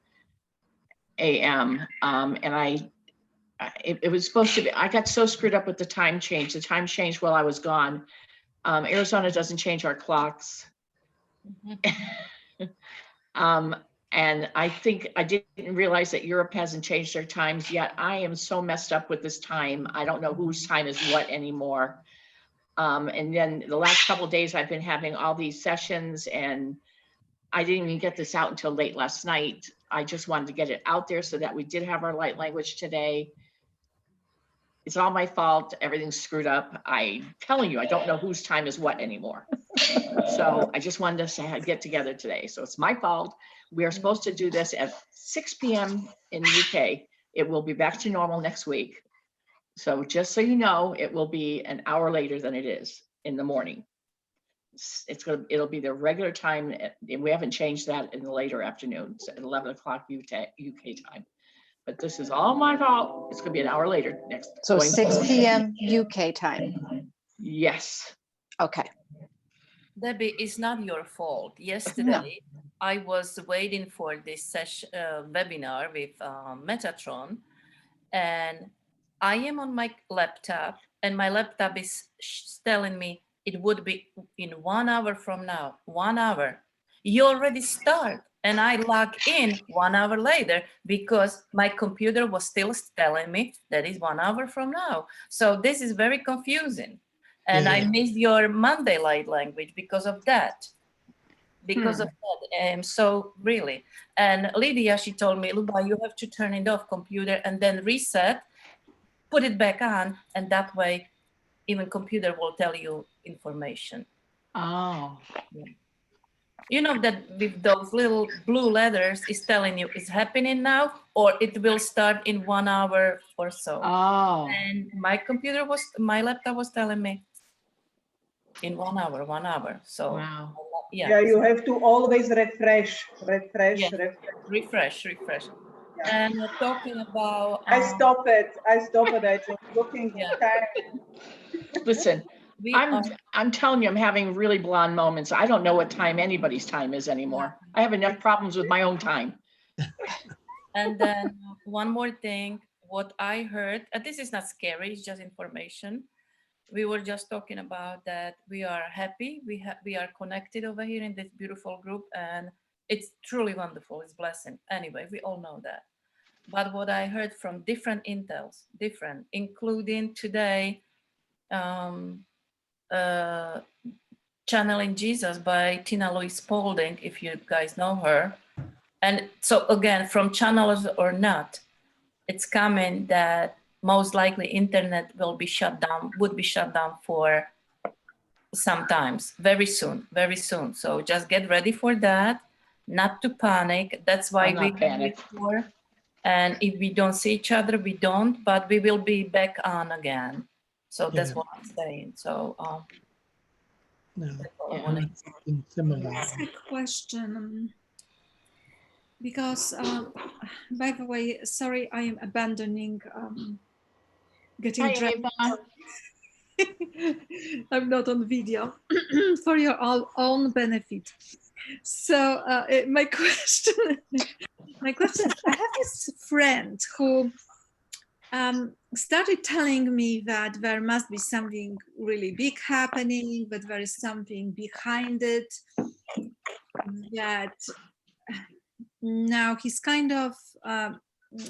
a.m. And it was supposed to be, I got so screwed up with the time change. The time changed while I was gone. Arizona doesn't change our clocks. And I think I didn't realize that Europe hasn't changed their times yet. I am so messed up with this time. I don't know whose time is what anymore. And then the last couple of days I've been having all these sessions, and I didn't even get this out until late last night. I just wanted to get it out there so that we did have our light language today. It's all my fault. Everything's screwed up. I'm telling you, I don't know whose time is what anymore. So I just wanted to get together today. So it's my fault. We are supposed to do this at 6 p.m. in the UK. It will be back to normal next week. So just so you know, it will be an hour later than it is in the morning. It'll be the regular time, and we haven't changed that in the later afternoons at 11 o'clock UK time. But this is all my fault. It's going to be an hour later next. So 6 p.m. UK time. Yes. Okay. Debbie, it's not your fault. Yesterday, I was waiting for this session, webinar with Metatron, and I am on my laptop, and my laptop is telling me it would be in 1 hour from now. 1 hour. You already start. And I log in 1 hour later because my computer was still telling me that is 1 hour from now. So this is very confusing. And I missed your Monday light language because of that. Because of that. So really. And Lydia, she told me, Luba, you have to turn it off computer and then reset, put it back on. And that way, even computer will tell you information. Oh. Yeah. You know that with those little blue letters is telling you it's happening now, or it will start in 1 hour or so. Oh. And my laptop was telling me in 1 hour, 1 hour. So wow. Yeah, you have to always refresh. Refresh. Yeah. And we're talking about. I stop it. I just looking at time. Listen. I'm telling you, I'm having really blonde moments. I don't know what time anybody's time is anymore. I have enough problems with my own time. And then one more thing, what I heard, this is not scary, it's just information. We were just talking about that we are happy, we are connected over here in this beautiful group, and it's truly wonderful, it's a blessing. Anyway, we all know that. But what I heard from different intels, including today, Channeling Jesus by Tina Louise Spalding, if you guys know her. And so again, from channelers or not, it's coming that most likely internet will be shut down, would be shut down for sometimes, very soon. So just get ready for that, not to panic. That's why we panic. And if we don't see each other, we don't, but we will be back on again. So that's what I'm saying. So similar. That's a question. Because, by the way, sorry, I am abandoning getting dressed. I'm not on video for your own benefit. So my question, I have this friend who started telling me that there must be something really big happening, but there is something behind it, that now he's kind of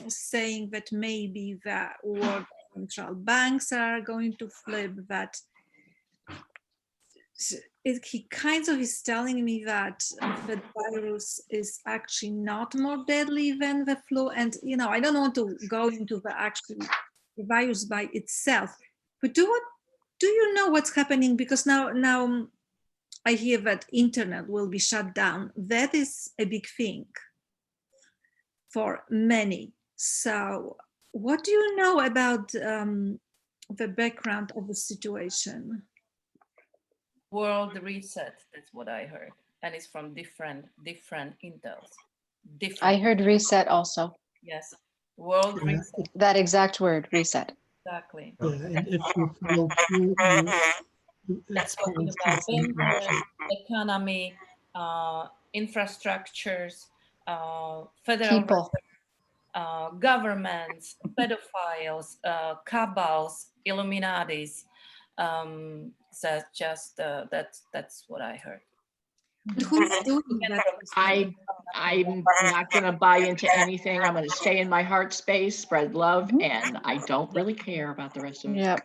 saying that maybe the world central banks are going to flip, that he kind of is telling me that the virus is actually not more deadly than the flu. And, you know, I don't want to go into the actual virus by itself, but do you know what's happening? Because now I hear that internet will be shut down. That is a big thing for many. So what do you know about the background of the situation? World reset, that's what I heard. And it's from different intels. I heard reset also. Yes, world Yeah. reset, That exact word, reset. exactly. Yeah, and if you feel too, That's it's talking constant about thinking. bankers, economy, infrastructures, federal People. governments, pedophiles, cabals, Illuminatis. So just that's what I heard. But who's doing that? I'm not going to buy into anything. I'm going to stay in my heart space, spread love, and I don't really care about the rest of it. Yep.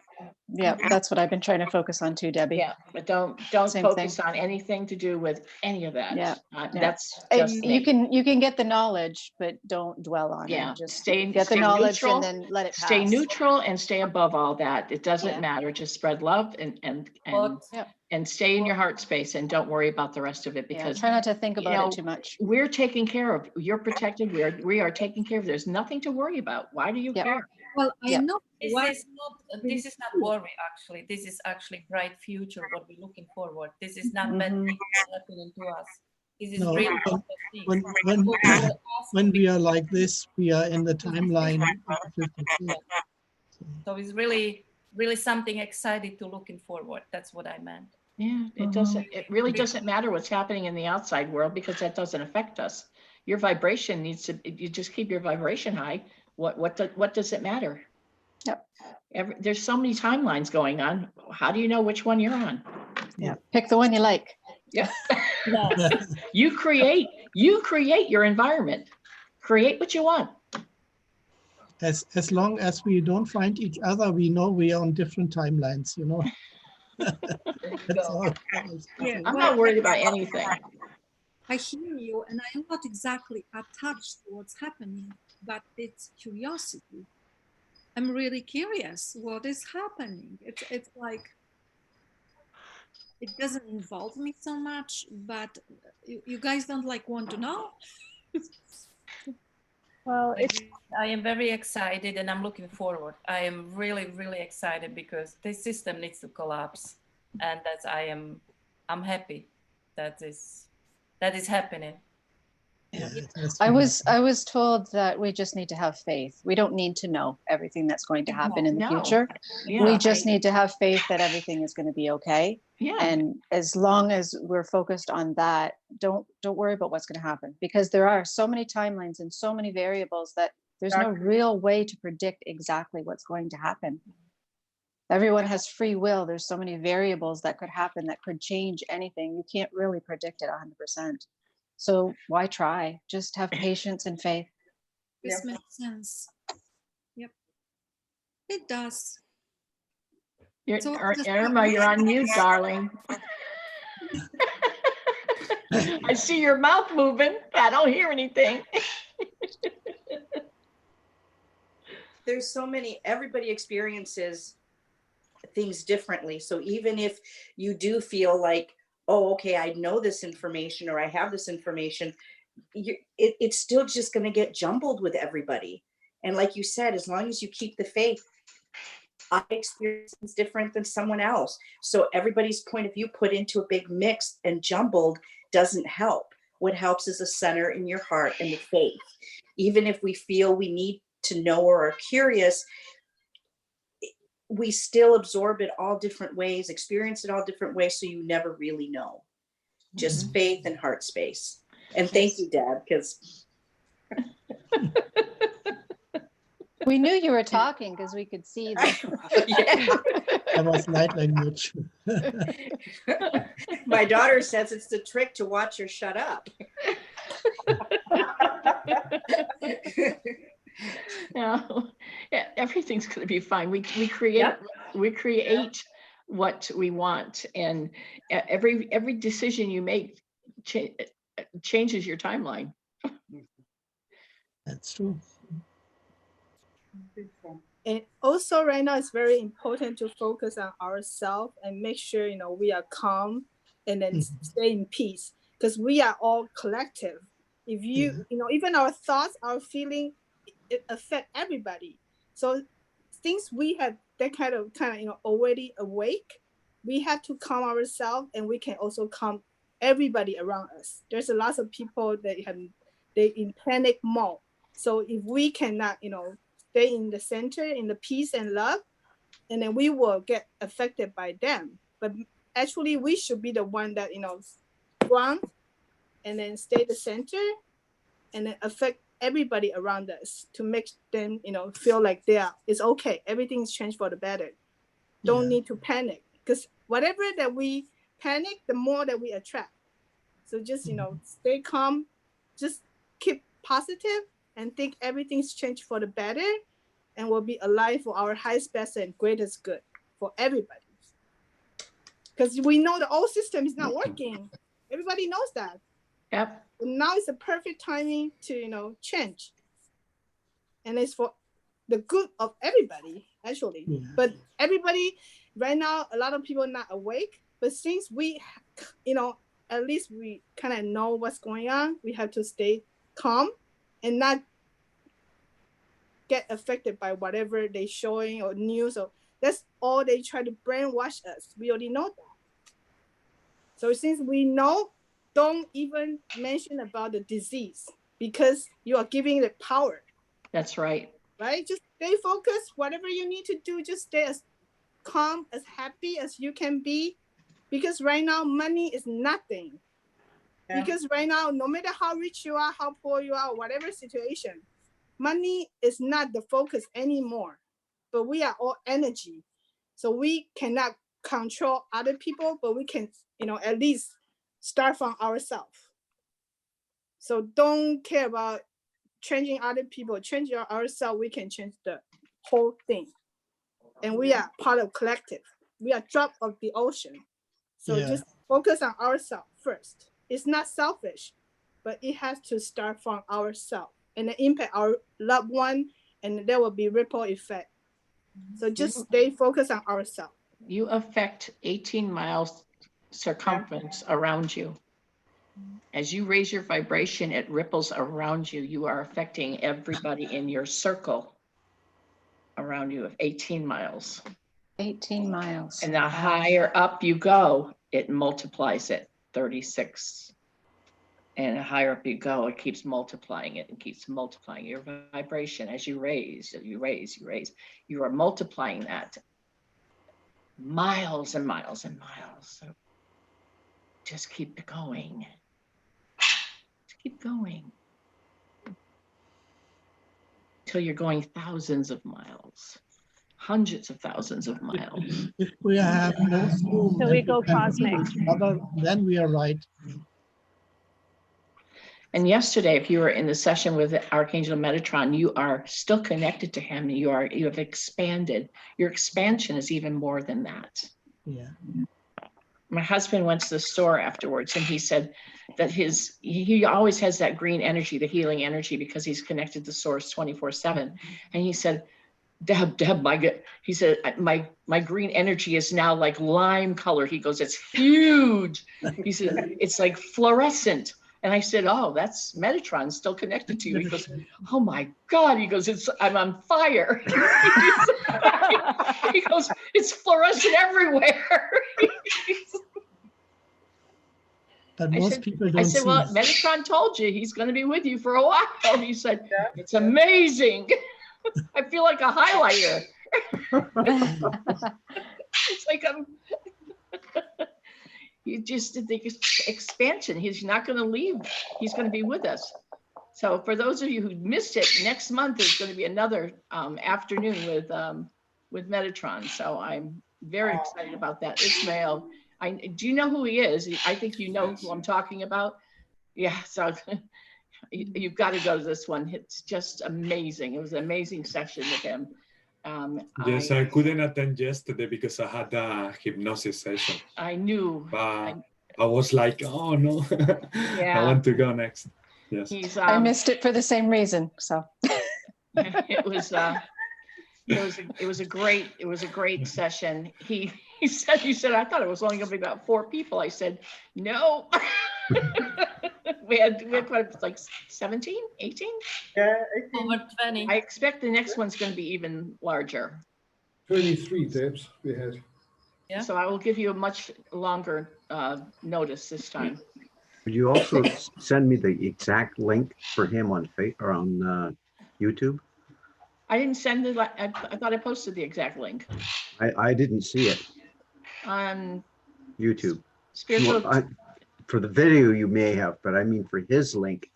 Yep. That's what I've been trying to focus on too, Debbie. Yeah, but don't Same focus thing. on anything to do with any of that. Yeah. That's just You me. can get the knowledge, but don't dwell on Yeah, it. Just stay get the knowledge neutral, and then let it pass. stay neutral and stay above all that. It doesn't Yeah. matter. Just spread love and stay in your heart space and don't worry about the rest of it, Yeah, because try not to think about know, it too much. we're taken care of. You're protected. We are taken care of. There's nothing to worry about. Why do you Yep. care? Well, I Yep. know This what is not worry, actually. This is actually bright future, what we're looking forward. This is not bad Mhm. things happening to us. This is No, really when- not bad things. when we are like this, we are in the timeline of the 50th. So it's really something excited to looking forward. That's what I meant. Yeah, it really doesn't matter what's happening in the outside world, because that doesn't affect us. Your vibration needs to, you just keep your vibration high. What does it matter? Yep. There's so many timelines going on. How do you know which one you're on? Yeah. Pick the one you like. Yeah. You create your environment. Create what you want. As long as we don't find each other, we know we are on different timelines, you know. That's all. Yeah, I'm well, not worried about anything. I hear you, and I'm not exactly attached to what's happening, but it's curiosity. I'm really curious what is happening. It's like it doesn't involve me so much, but you guys don't like want to know. Well, it's I am very excited and I'm looking forward. I am really, really excited because this system needs to collapse, and I'm happy that is happening. Yeah, I was told that we just need to have faith. We don't need to know everything that's going to happen in the No. future. Yeah, We just need to have faith that everything is going to be okay. Yeah. And as long as we're focused on that, don't worry about what's going to happen, because there are so many timelines and so many variables that there's no real way to predict exactly what's going to happen. Everyone has free will. There's so many variables that could happen that could change anything. You can't really predict it 100%. So why try? Just have patience and faith. This makes sense. Yep, it does. Irma, you're on mute, darling. I see your mouth moving. I don't hear anything. There's so many, everybody experiences things differently. So even if you do feel like, oh, okay, I know this information or I have this information, it's still just going to get jumbled with everybody. And like you said, as long as you keep the faith, I experience things different than someone else. So everybody's point of view put into a big mix and jumbled doesn't help. What helps is a center in your heart and the faith. Even if we feel we need to know or are curious, we still absorb it all different ways, experience it all different ways, so you never really know. Just faith and heart space. And thank you, Deb, because We knew you were talking because we could see that. That was light language. my daughter says it's the trick to watch her shut up. No, yeah, everything's going to be fine. We create what we want. And every decision you make changes your timeline. That's true. And also right now it's very important to focus on ourselves and make sure, you know, we are calm and then stay in peace, because we are all collective. If you, you know, even our thoughts, our feeling, it affect everybody. So since we have that kind of, you know, already awake, we have to calm ourselves, and we can also calm everybody around us. There's a lot of people that they in panic mode. So if we cannot, you know, stay in the center, in the peace and love, and then we will get affected by them. But actually, we should be the one that, you know, ground and then stay the center, and then affect everybody around us to make them, you know, feel like it's okay. Everything's changed for the better. Don't need to panic, because whatever that we panic, the more that we attract. So just, you know, stay calm, just keep positive, and think everything's changed for the better, and will be alive for our highest, best, and greatest good for everybody. Because we know the old system is not working. Everybody knows that. Yep. And now is the perfect timing to, you know, change. And it's for the good of everybody, actually. Yeah. But everybody, right now, a lot of people are not awake. But since we, you know, at least we kind of know what's going on, we have to stay calm and not get affected by whatever they're showing or news, or that's all they try to brainwash us. We already know that. So since we know, don't even mention about the disease, because you are giving it power. That's right. Right? Just stay focused. Whatever you need to do, just stay as calm, as happy as you can be, because right now money is nothing. Yeah. Because right now, no matter how rich you are, how poor you are, whatever situation, money is not the focus anymore. But we are all energy. So we cannot control other people, but we can, you know, at least start from ourselves. So don't care about changing other people, change ourselves, we can change the whole thing. And we are part of collective. We are drop of the ocean. So just focus on ourselves first. It's not selfish, but it has to start from ourselves and then impact our loved one, and there will be ripple effect. So just stay focused on ourselves. You affect 18 miles circumference around you. As you raise your vibration, it ripples around you. You are affecting everybody in your circle around you of 18 miles. 18 miles. And the higher up you go, it multiplies it, 36. And the higher up you go, it keeps multiplying it and keeps multiplying your vibration. As you raise, you raise, you raise, you are multiplying that miles and miles and miles. So just keep going. Just keep going. Till you're going thousands of miles, hundreds of thousands of miles. If we have no soul, so we go cosmic. Then we are right. And yesterday, if you were in the session with Archangel Metatron, you are still connected to him. You have expanded. Your expansion is even more than that. Yeah. My husband went to the store afterwards, and he said that he always has that green energy, the healing energy, because he's connected to source 24/7. And he said, Deb, he said, my green energy is now like lime color. He goes, it's huge. He said, it's like fluorescent. And I said, oh, that's Metatron still connected to you. He goes, oh my God. He goes, I'm on fire. He goes, it's fluorescent everywhere. But most people don't. I said, well, Metatron told you he's going to be with you for a while. He said, it's amazing. I feel like a highlighter. It's like you just did the expansion. He's not going to leave. He's going to be with us. So for those of you who missed it, next month is going to be another afternoon with Metatron. So I'm very excited about that. Ismail, do you know who he is? I think you know who I'm talking about. Yeah, so you've got to go to this one. It's just amazing. It was an amazing session with him. Yes, I couldn't attend yesterday because I had a hypnosis session. I knew. But I was like, oh no, Yeah. I want to go next. Yes. He's I missed it for the same reason. So it was a great session. He said I thought it was only going to be about 4 people. I said no. we had like 17, 18. Yeah, Over 20. I expect the next one's going to be even larger. 23 Debs we had. Yeah. So I will give you a much longer notice this time. Would you also send me the exact link for him on YouTube? I didn't send it. I thought I posted the exact link. I didn't see it. YouTube. Spiritual. For the video you may have, but I mean for his link,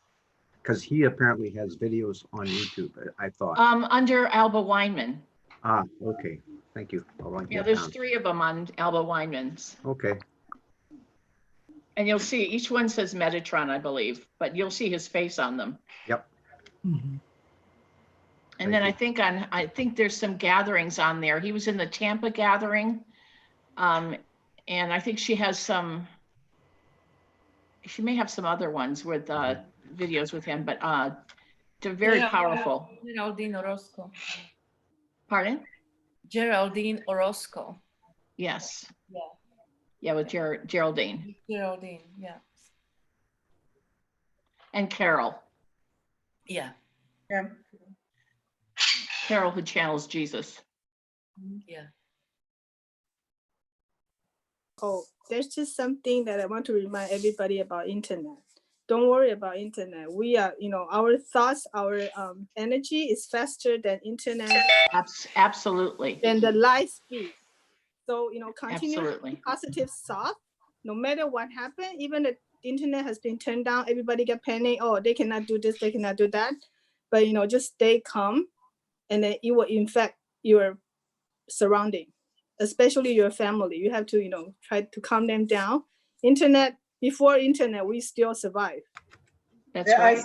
because he apparently has videos on YouTube, I thought. Under Alba Weinman. Ah, okay. Thank you. Yeah, there's 3 of them on Alba Weinman's. Okay. And you'll see each one says Metatron, I believe, but you'll see his face on them. Yep. And then I think there's some gatherings on there. He was in the Tampa gathering. And I think she may have some other ones with videos with him, but they're very powerful. Geraldine Orozco. Pardon? Geraldine Orozco. Yes. Yeah. Yeah, with Geraldine. Geraldine, yeah. And Carol. Yeah. Yeah. Carol, who channels Jesus. Yeah. Oh, there's just something that I want to remind everybody about internet. Don't worry about internet. We are, our thoughts, our energy is faster than internet. Absolutely. Than the light speed. So, continue Absolutely. positive thought. No matter what happened, even the internet has been turned down, everybody get panic. Oh, they cannot do this, they cannot do that. But, just stay calm, and then it will infect your surrounding, especially your family. You have to, try to calm them down. Before internet, we still survive. That's yeah, right.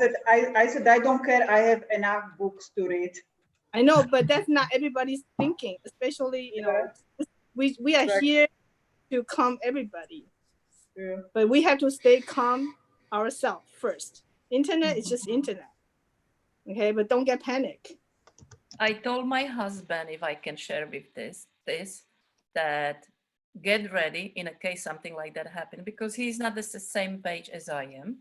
I said, I don't care. I have enough books to read. I know, but that's not everybody's thinking, especially, we are here to calm everybody. Yeah. But we have to stay calm ourselves first. Internet is just internet. Okay, but don't get panic. I told my husband, if I can share with this, that get ready in a case something like that happened, because he's not the same page as I am.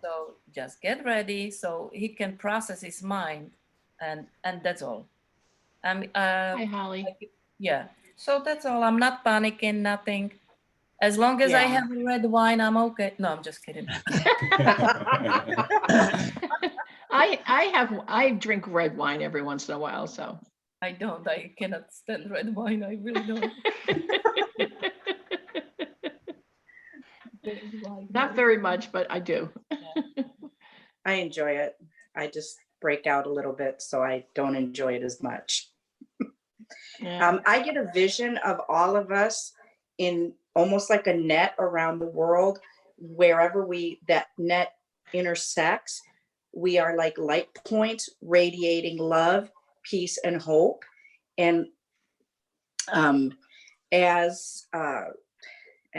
So just get ready so he can process his mind, and that's all. Hi, Holly. Yeah. So that's all. I'm not panicking, nothing. As long as I have red wine, I'm okay. No, I'm just kidding. I drink red wine every once in a while, so. I don't. I cannot stand red wine. I really don't. Not very much, but I do. I enjoy it. I just break out a little bit, so I don't enjoy it as much. Yeah. I get a vision of all of us in almost like a net around the world. Wherever that net intersects, we are like light points radiating love, peace, and hope. And and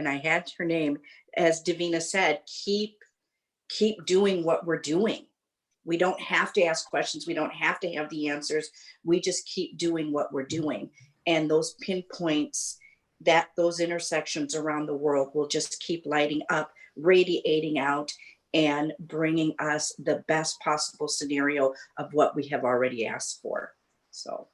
I had her name, as Davina said, keep doing what we're doing. We don't have to ask questions. We don't have to have the answers. We just keep doing what we're doing. And those pinpoints, those intersections around the world will just keep lighting up, radiating out, and bringing us the best possible scenario of what we have already asked for. So.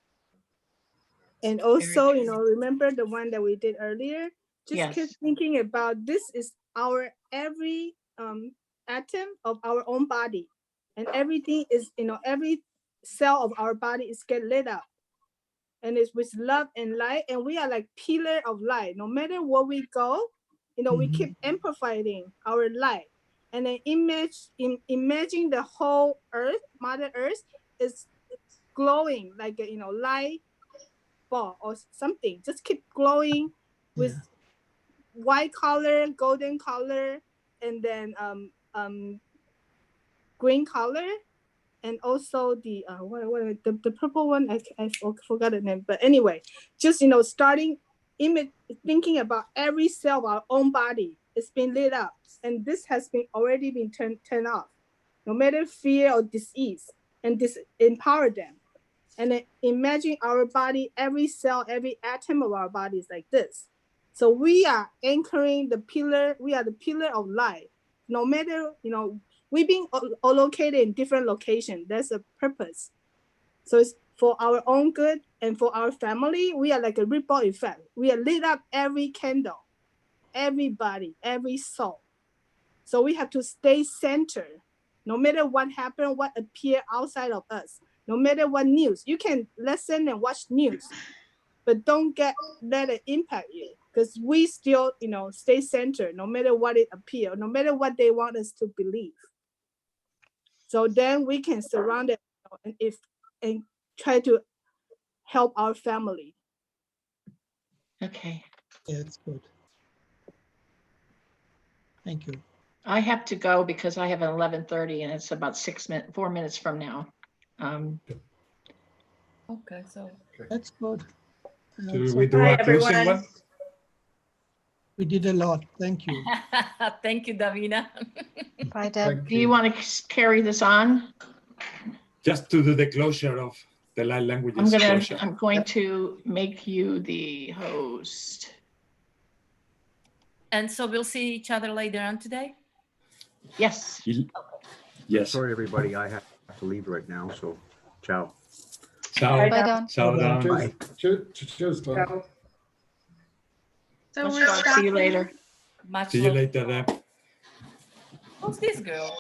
And also, remember the one that we did earlier? Just keep Yes. thinking about this is our every atom of our own body. And everything is, every cell of our body is get lit up. And it's with love and light. And we are like pillar of light. No matter where we go, we keep amplifying our light. And then imagine the whole earth, Mother Earth, is glowing like a, light ball or something. Just keep glowing with white color, golden color, and then green color. and also the the purple one, I forgot the name, but anyway, just starting thinking about every cell of our own body. It's been lit up, and this has been already been turned off. No matter fear or disease, and this empower them. And then imagine our body, every cell, every atom of our body is like this. So we are anchoring the pillar. We are the pillar of life. No matter, we've been all located in different locations. There's a purpose. So it's for our own good and for our family. We are like a ripple effect. We are lit up every candle, everybody, every soul. So we have to stay centered. No matter what happened, what appear outside of us, no matter what news, you can listen and watch news, but don't let it impact you, because we still, stay centered no matter what it appears, no matter what they want us to believe. So then we can surround it and try to help our family. Okay. Yeah, it's good. Thank you. I have to go because I have an 11:30 and it's about 4 minutes from now. Okay, so That's good. Should we do a closing one? We did a lot. Thank you. thank you, Davina. Bye, Deb. Do you want to carry this on? Just to do the closure of the light languages closure. I'm going to make you the host. And so we'll see each other later on today? Yes. Yes. Sorry, everybody. I have to leave right now. So, ciao. Ciao. Bye, Don. Ciao, Don. Cheers. Cheers, Don. So Much we're love. See you stopping. later. Much See you love. later, Deb. Who's this girl?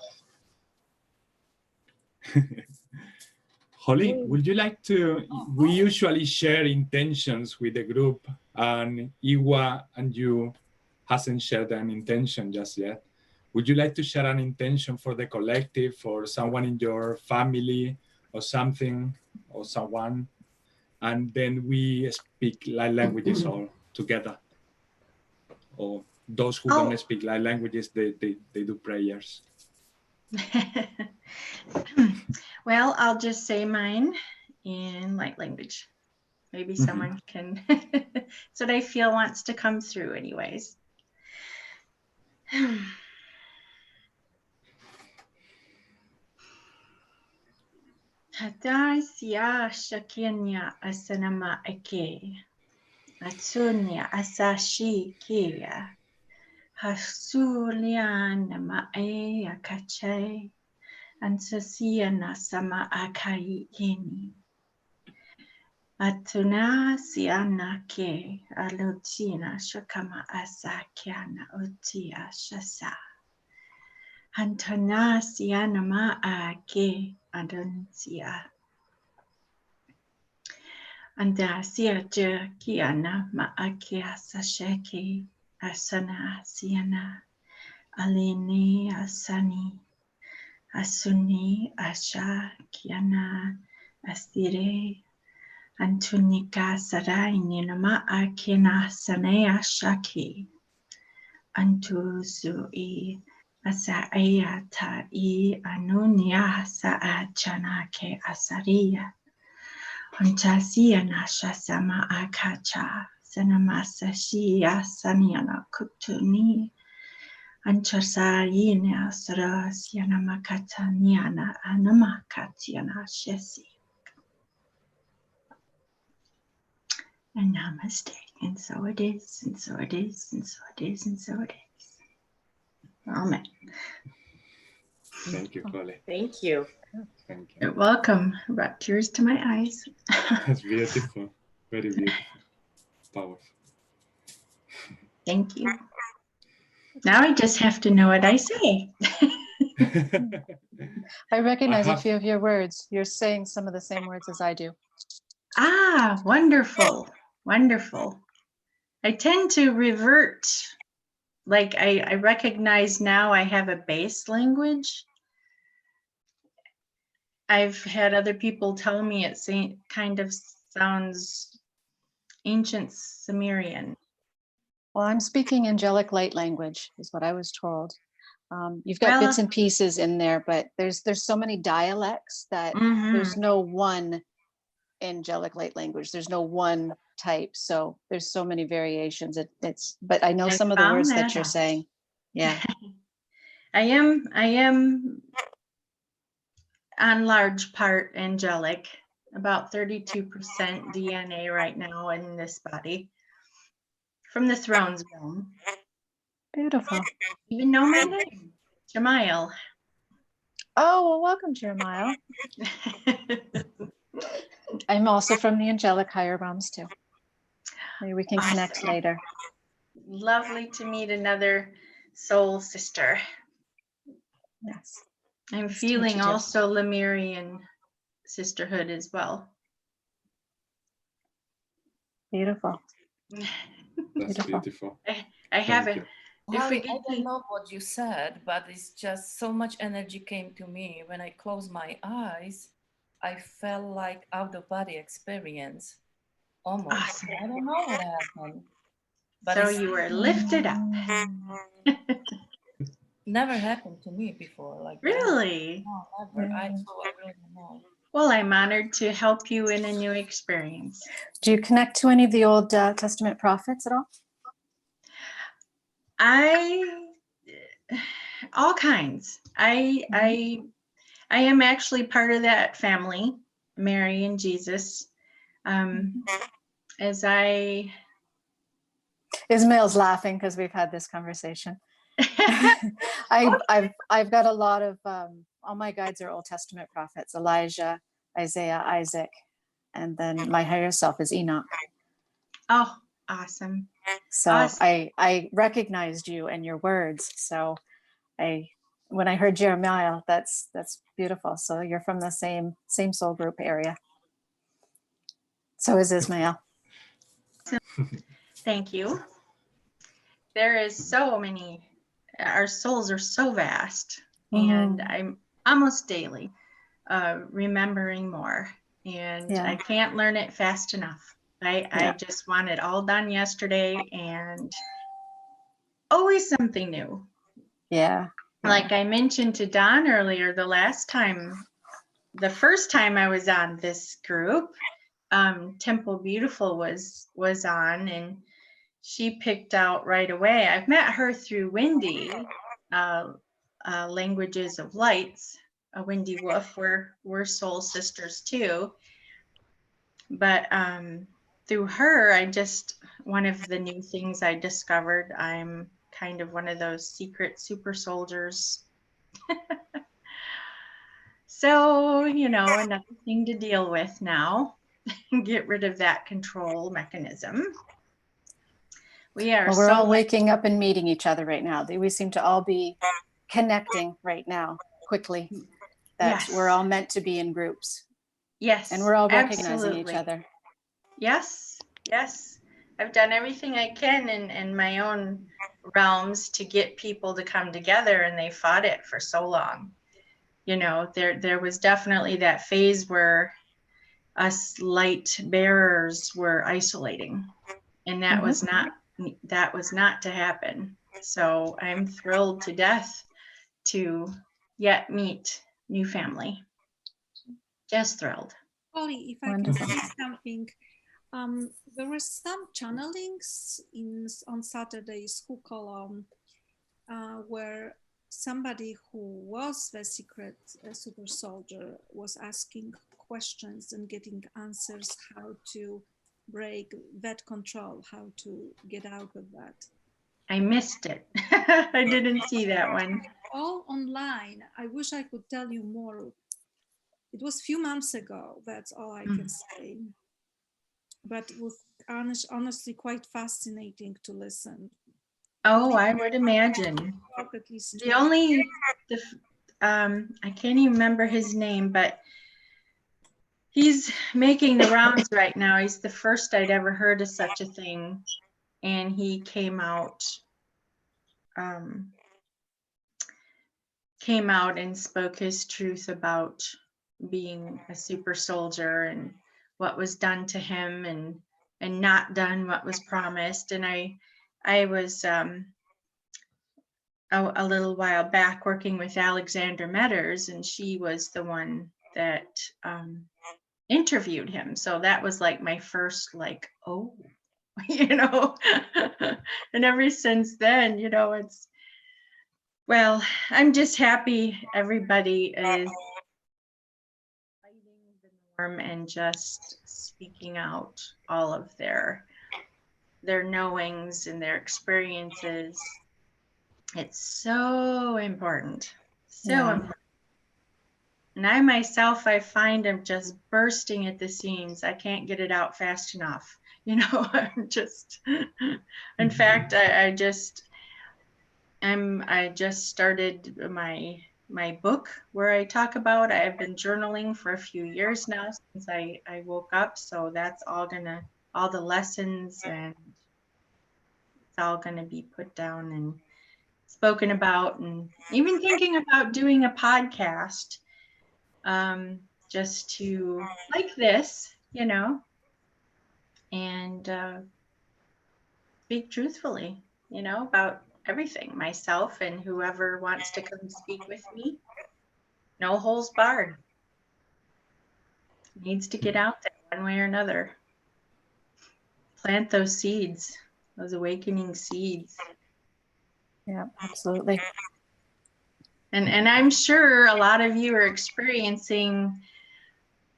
Holly, would you like to? We usually share intentions with the group, and Iwa and you hasn't shared an intention just yet. Would you like to share an intention for the collective, for someone in your family, or something, or someone? And then we speak light languages all together. Or those who don't speak light languages, they do prayers. Well, I'll just say mine in light language. Maybe someone can. It's what I feel wants to come through, anyways. Hadarsia Shakenya Asanama Ake Atsunya Asashi Kia Hasuliana Mae Akache Ansasiana Sama Akai Yeni Atuna Siana Ke Alutina Shakama Asakiana Utia Shasa Antona Siana Ma Ake Adonsia Andasia Je Kiana Ma Akia Sasheki Asana Siana Alini Asani Asuni Asha Kiana Asire Antunika Sarai Nama Akina Sanea Shaki Antuzui Asaya ta I anunia saachana ke asaria. Huntasia nasha sama akacha. Sanamasa shia saniana kutuni. Anchasarina sarasiana makataniana anamakatiana shesi. And namaste. And so it is, and so it is, and so it is, and so it is. Amen. Thank you, Holly. Thank you. Thank you. You're welcome. Brought tears to my eyes. That's beautiful. Very beautiful. Powerful. Thank you. Now I just have to know what I say. I recognize a few of your words. You're saying some of the same words as I do. Ah, wonderful. Wonderful. I tend to revert. Like I recognize now I have a base language. I've had other people tell me it kind of sounds ancient Sumerian. Well, I'm speaking angelic light language is what I was told. You've got Well- bits and pieces in there, but there's so many dialects that Mhm. there's no one angelic light language. There's no one type. So there's so many variations. But I know I some of the found words that that you're out. saying. Yeah. I am on large part angelic, about 32% DNA right now in this body from the throne's realm. Beautiful. Even know my name, Jamiel. Oh, well, welcome, Jeremiah. I'm also from the angelic higher realms too. Maybe we can connect Awesome. later. Lovely to meet another soul sister. Yes. I'm Nice to meet feeling you too. also Lemurian sisterhood as well. Beautiful. That's Beautiful. beautiful. I have Thank it. you. If we Holly, get I to- don't know what you said, but it's just so much energy came to me. When I closed my eyes, I felt like out-of-body experience, almost. Awesome. I don't know what happened. But So it's you were lifted up. never happened to me before like that. Really? No, never. I really don't know. Well, I'm honored to help you in a new experience. Do you connect to any of the Old Testament prophets at all? All kinds. I am actually part of that family, Mary and Jesus. As I Ismail's laughing because we've had this conversation. I've got a lot of all my guides are Old Testament prophets: Elijah, Isaiah, Isaac, and then my higher self is Enoch. Oh, awesome. So Awesome. I recognized you and your words. So when I heard Jeremiah, that's beautiful. So you're from the same soul group area. So is Ismail. Thank you. There is so many, our souls are so vast, and I'm almost daily remembering more, and Yeah. I can't learn it fast enough. I just want it all done yesterday, and always something new. Yeah. Like I mentioned to Don earlier, the first time I was on this group, Temple Beautiful was on, and she picked out right away. I've met her through Wendy, Languages of Lights, Wendy Wolf. We're soul sisters too. But through her, one of the new things I discovered, I'm kind of one of those secret super soldiers. So, another thing to deal with now. Get rid of that control mechanism. Well, we're all waking up and meeting each other right now. We seem to all be connecting right now quickly. That we're all meant to be in groups. Yes. And we're all recognizing absolutely. each other. Yes. I've done everything I can in my own realms to get people to come together, and they fought it for so long. There was definitely that phase where us light bearers were isolating, and that was not to happen. So I'm thrilled to death to yet meet new family. Just thrilled. Holly, if I can say something, there were some channelings on Saturday's Who column where somebody who was the secret super soldier was asking questions and getting answers how to break that control, how to get out of that. I missed it. I didn't see that one. All online. I wish I could tell you more. It was a few months ago. That's all I can say. But it was honestly quite fascinating to listen. Oh, I would imagine. At least I can't even remember his name, but he's making the rounds right now. He's the first I'd ever heard of such a thing. And he came out and spoke his truth about being a super soldier and what was done to him and not done what was promised. And I was a little while back working with Alexander Metters, and she was the one that interviewed him. So that was like my first, like, oh, you know, and ever since then, you know, it's, well, I'm just happy everybody is fighting the norm and just speaking out all of their knowings and their experiences. It's so important, so important. And I myself, I find I'm just bursting at the seams. I can't get it out fast enough. You know, I'm just, in fact, I just started my book where I talk about, I've been journaling for a few years now since I woke up. So that's all the lessons, and it's all gonna be put down and spoken about, and even thinking about doing a podcast, just to, like this, you know, and speak truthfully, you know, about everything, myself and whoever wants to come speak with me. No holes barred. Needs to get out there one way or another. Plant those seeds, those awakening seeds. Yeah, absolutely. And I'm sure a lot of you are experiencing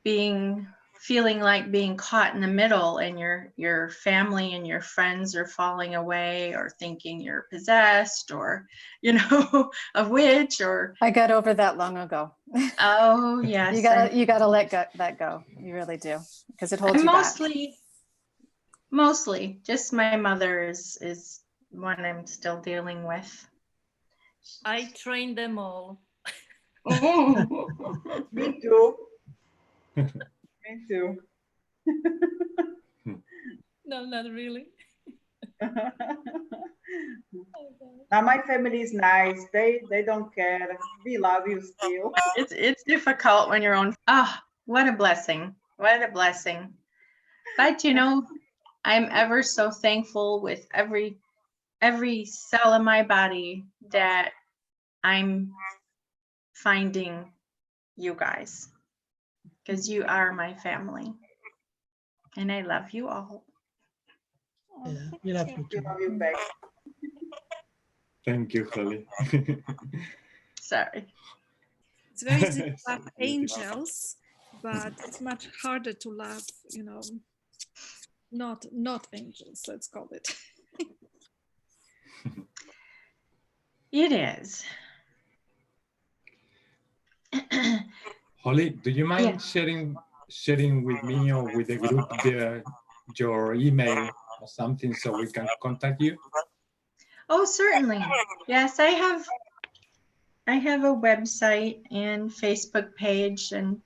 feeling like being caught in the middle, and your family and your friends are falling away, or thinking you're possessed, or, you know, a witch, or. I got over that long ago. Oh yes. You gotta let that go. You really do, because it holds you back. Mostly just my mother is one I'm still dealing with. I trained them all. Me too. Me too. No, not really. Now my family is nice. They don't care. We love you still. It's difficult when you're on. Ah, what a blessing. What a blessing. But you know, I'm ever so thankful with every cell in my body that I'm finding you guys, because you are my family, and I love you all. Yeah, we love you too. Love you back. Thank you, Holly. Sorry. It's very easy to love angels, but it's much harder to love, you know, not angels, let's call it. It is. Holly, do you mind sharing with me or with the group your email or something so we can contact you? Oh, certainly. Yes, I have a website and Facebook page, and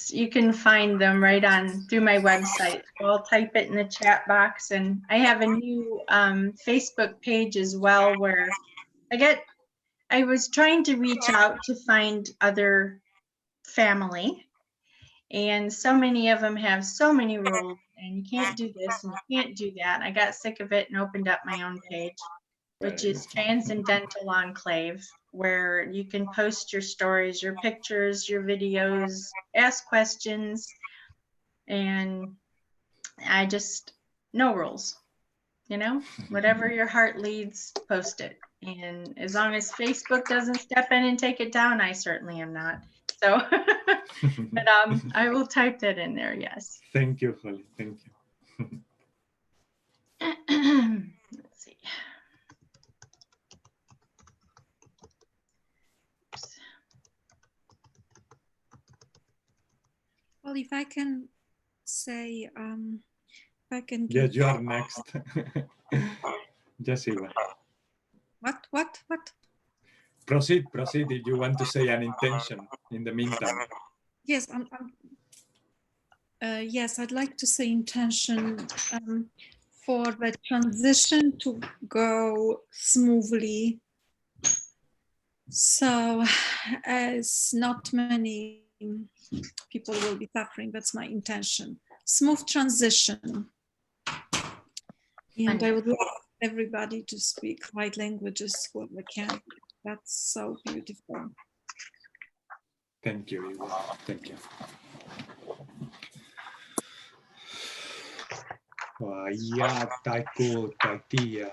you can find them right on through my website. So I'll type it in the chat box, and I have a new Facebook page as well, where I was trying to reach out to find other family, and so many of them have so many rules, and you can't do this and you can't do that. I got sick of it and opened up my own page, which is Transcendental Enclave, where you can post your stories, your pictures, your videos, ask questions, and no rules, you know, whatever your heart leads, post it. And as long as Facebook doesn't step in and take it down, I certainly am not. So, but I will type that in there, yes. Thank you, Holly. Thank you. Let's see. Oops. Well, if I can say, if I can. Yeah, you are next. Jessica. What? Proceed. If you want to say an intention in the meantime. Yes, yes, I'd like to say intention for the transition to go smoothly. So as not many people will be suffering, that's my intention. Smooth transition. And I would love everybody to speak light languages what they can. That's so beautiful. Thank you, Ivo. Thank you. Waya taiko tatia.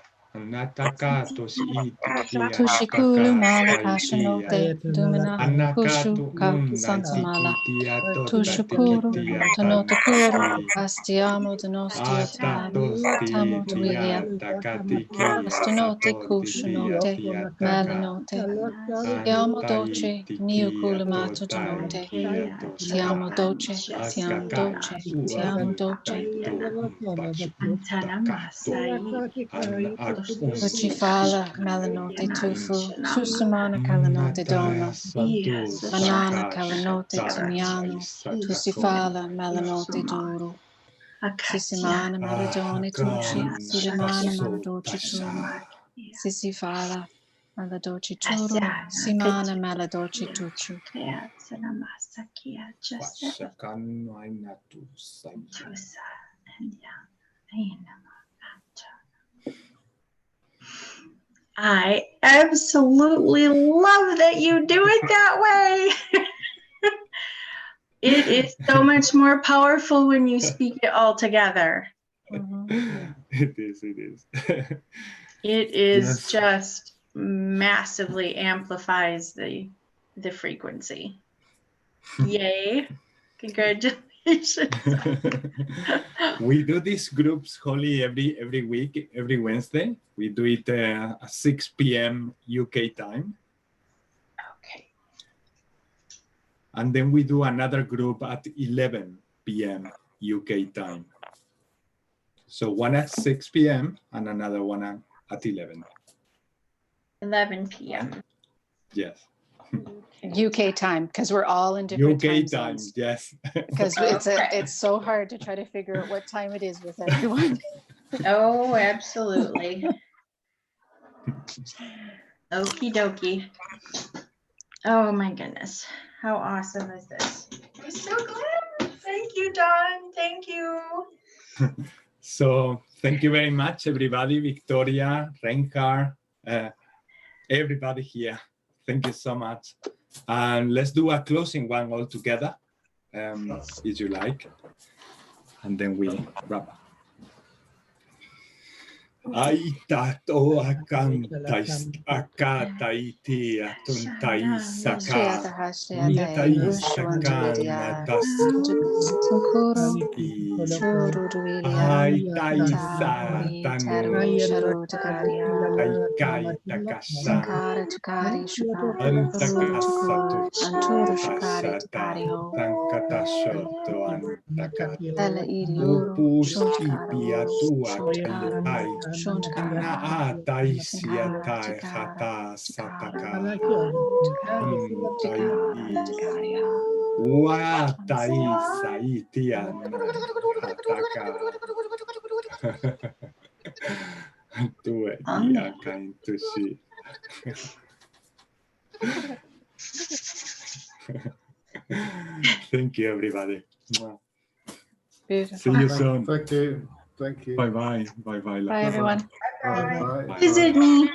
Tushikulu mala kashanote dumina kushuka santamala tushukuru tanotokuru astiamo donostiata tamo duilia astanote kushanote malanote siamo dolce niukulu mato donote siamo dolce Uchifala melanote tufu, susamana calanote dono, banana calanote tuniano, tusifala melanote duro, sisimana meladone tuci, silimana meladoci turu, sisifala meladoci turu, simana meladoci tucu. I absolutely love that you do it that way. It is so much more powerful when you speak it all together. It is. It is Yes. just massively amplifies the frequency. Yay. Congratulations. We do these groups, Holly, every week, every Wednesday. We do it at 6 p.m. UK time. Okay. And then we do another group at 11 p.m. UK time. So one at 6 p.m. and another one at 11. 11 p.m. Yes. UK time, because we're all in different UK time time, zones. yes. Because it's so hard to try to figure out what time it is with everyone. Oh, absolutely. Okie dokie. Oh my goodness. How awesome is this? I'm so glad. Thank you, Don. Thank you. So thank you very much, everybody. Victoria, Renkar, everybody here. Thank you so much. And let's do a closing one all together, if you like. And then we wrap up. Aita to akantais akata iti atuntais saka itais sakana tas aitais satanu aikai takashan antakasatu tasata tankatashoto antakata upuski piatua kai na ataisia tai hata sataka wa taisa itia hataka tue ia kain tushi. Thank you, everybody. Beautiful. See you soon. Thank you. Thank you. Bye-bye. Bye-bye. Bye, everyone. Bye. Visit me.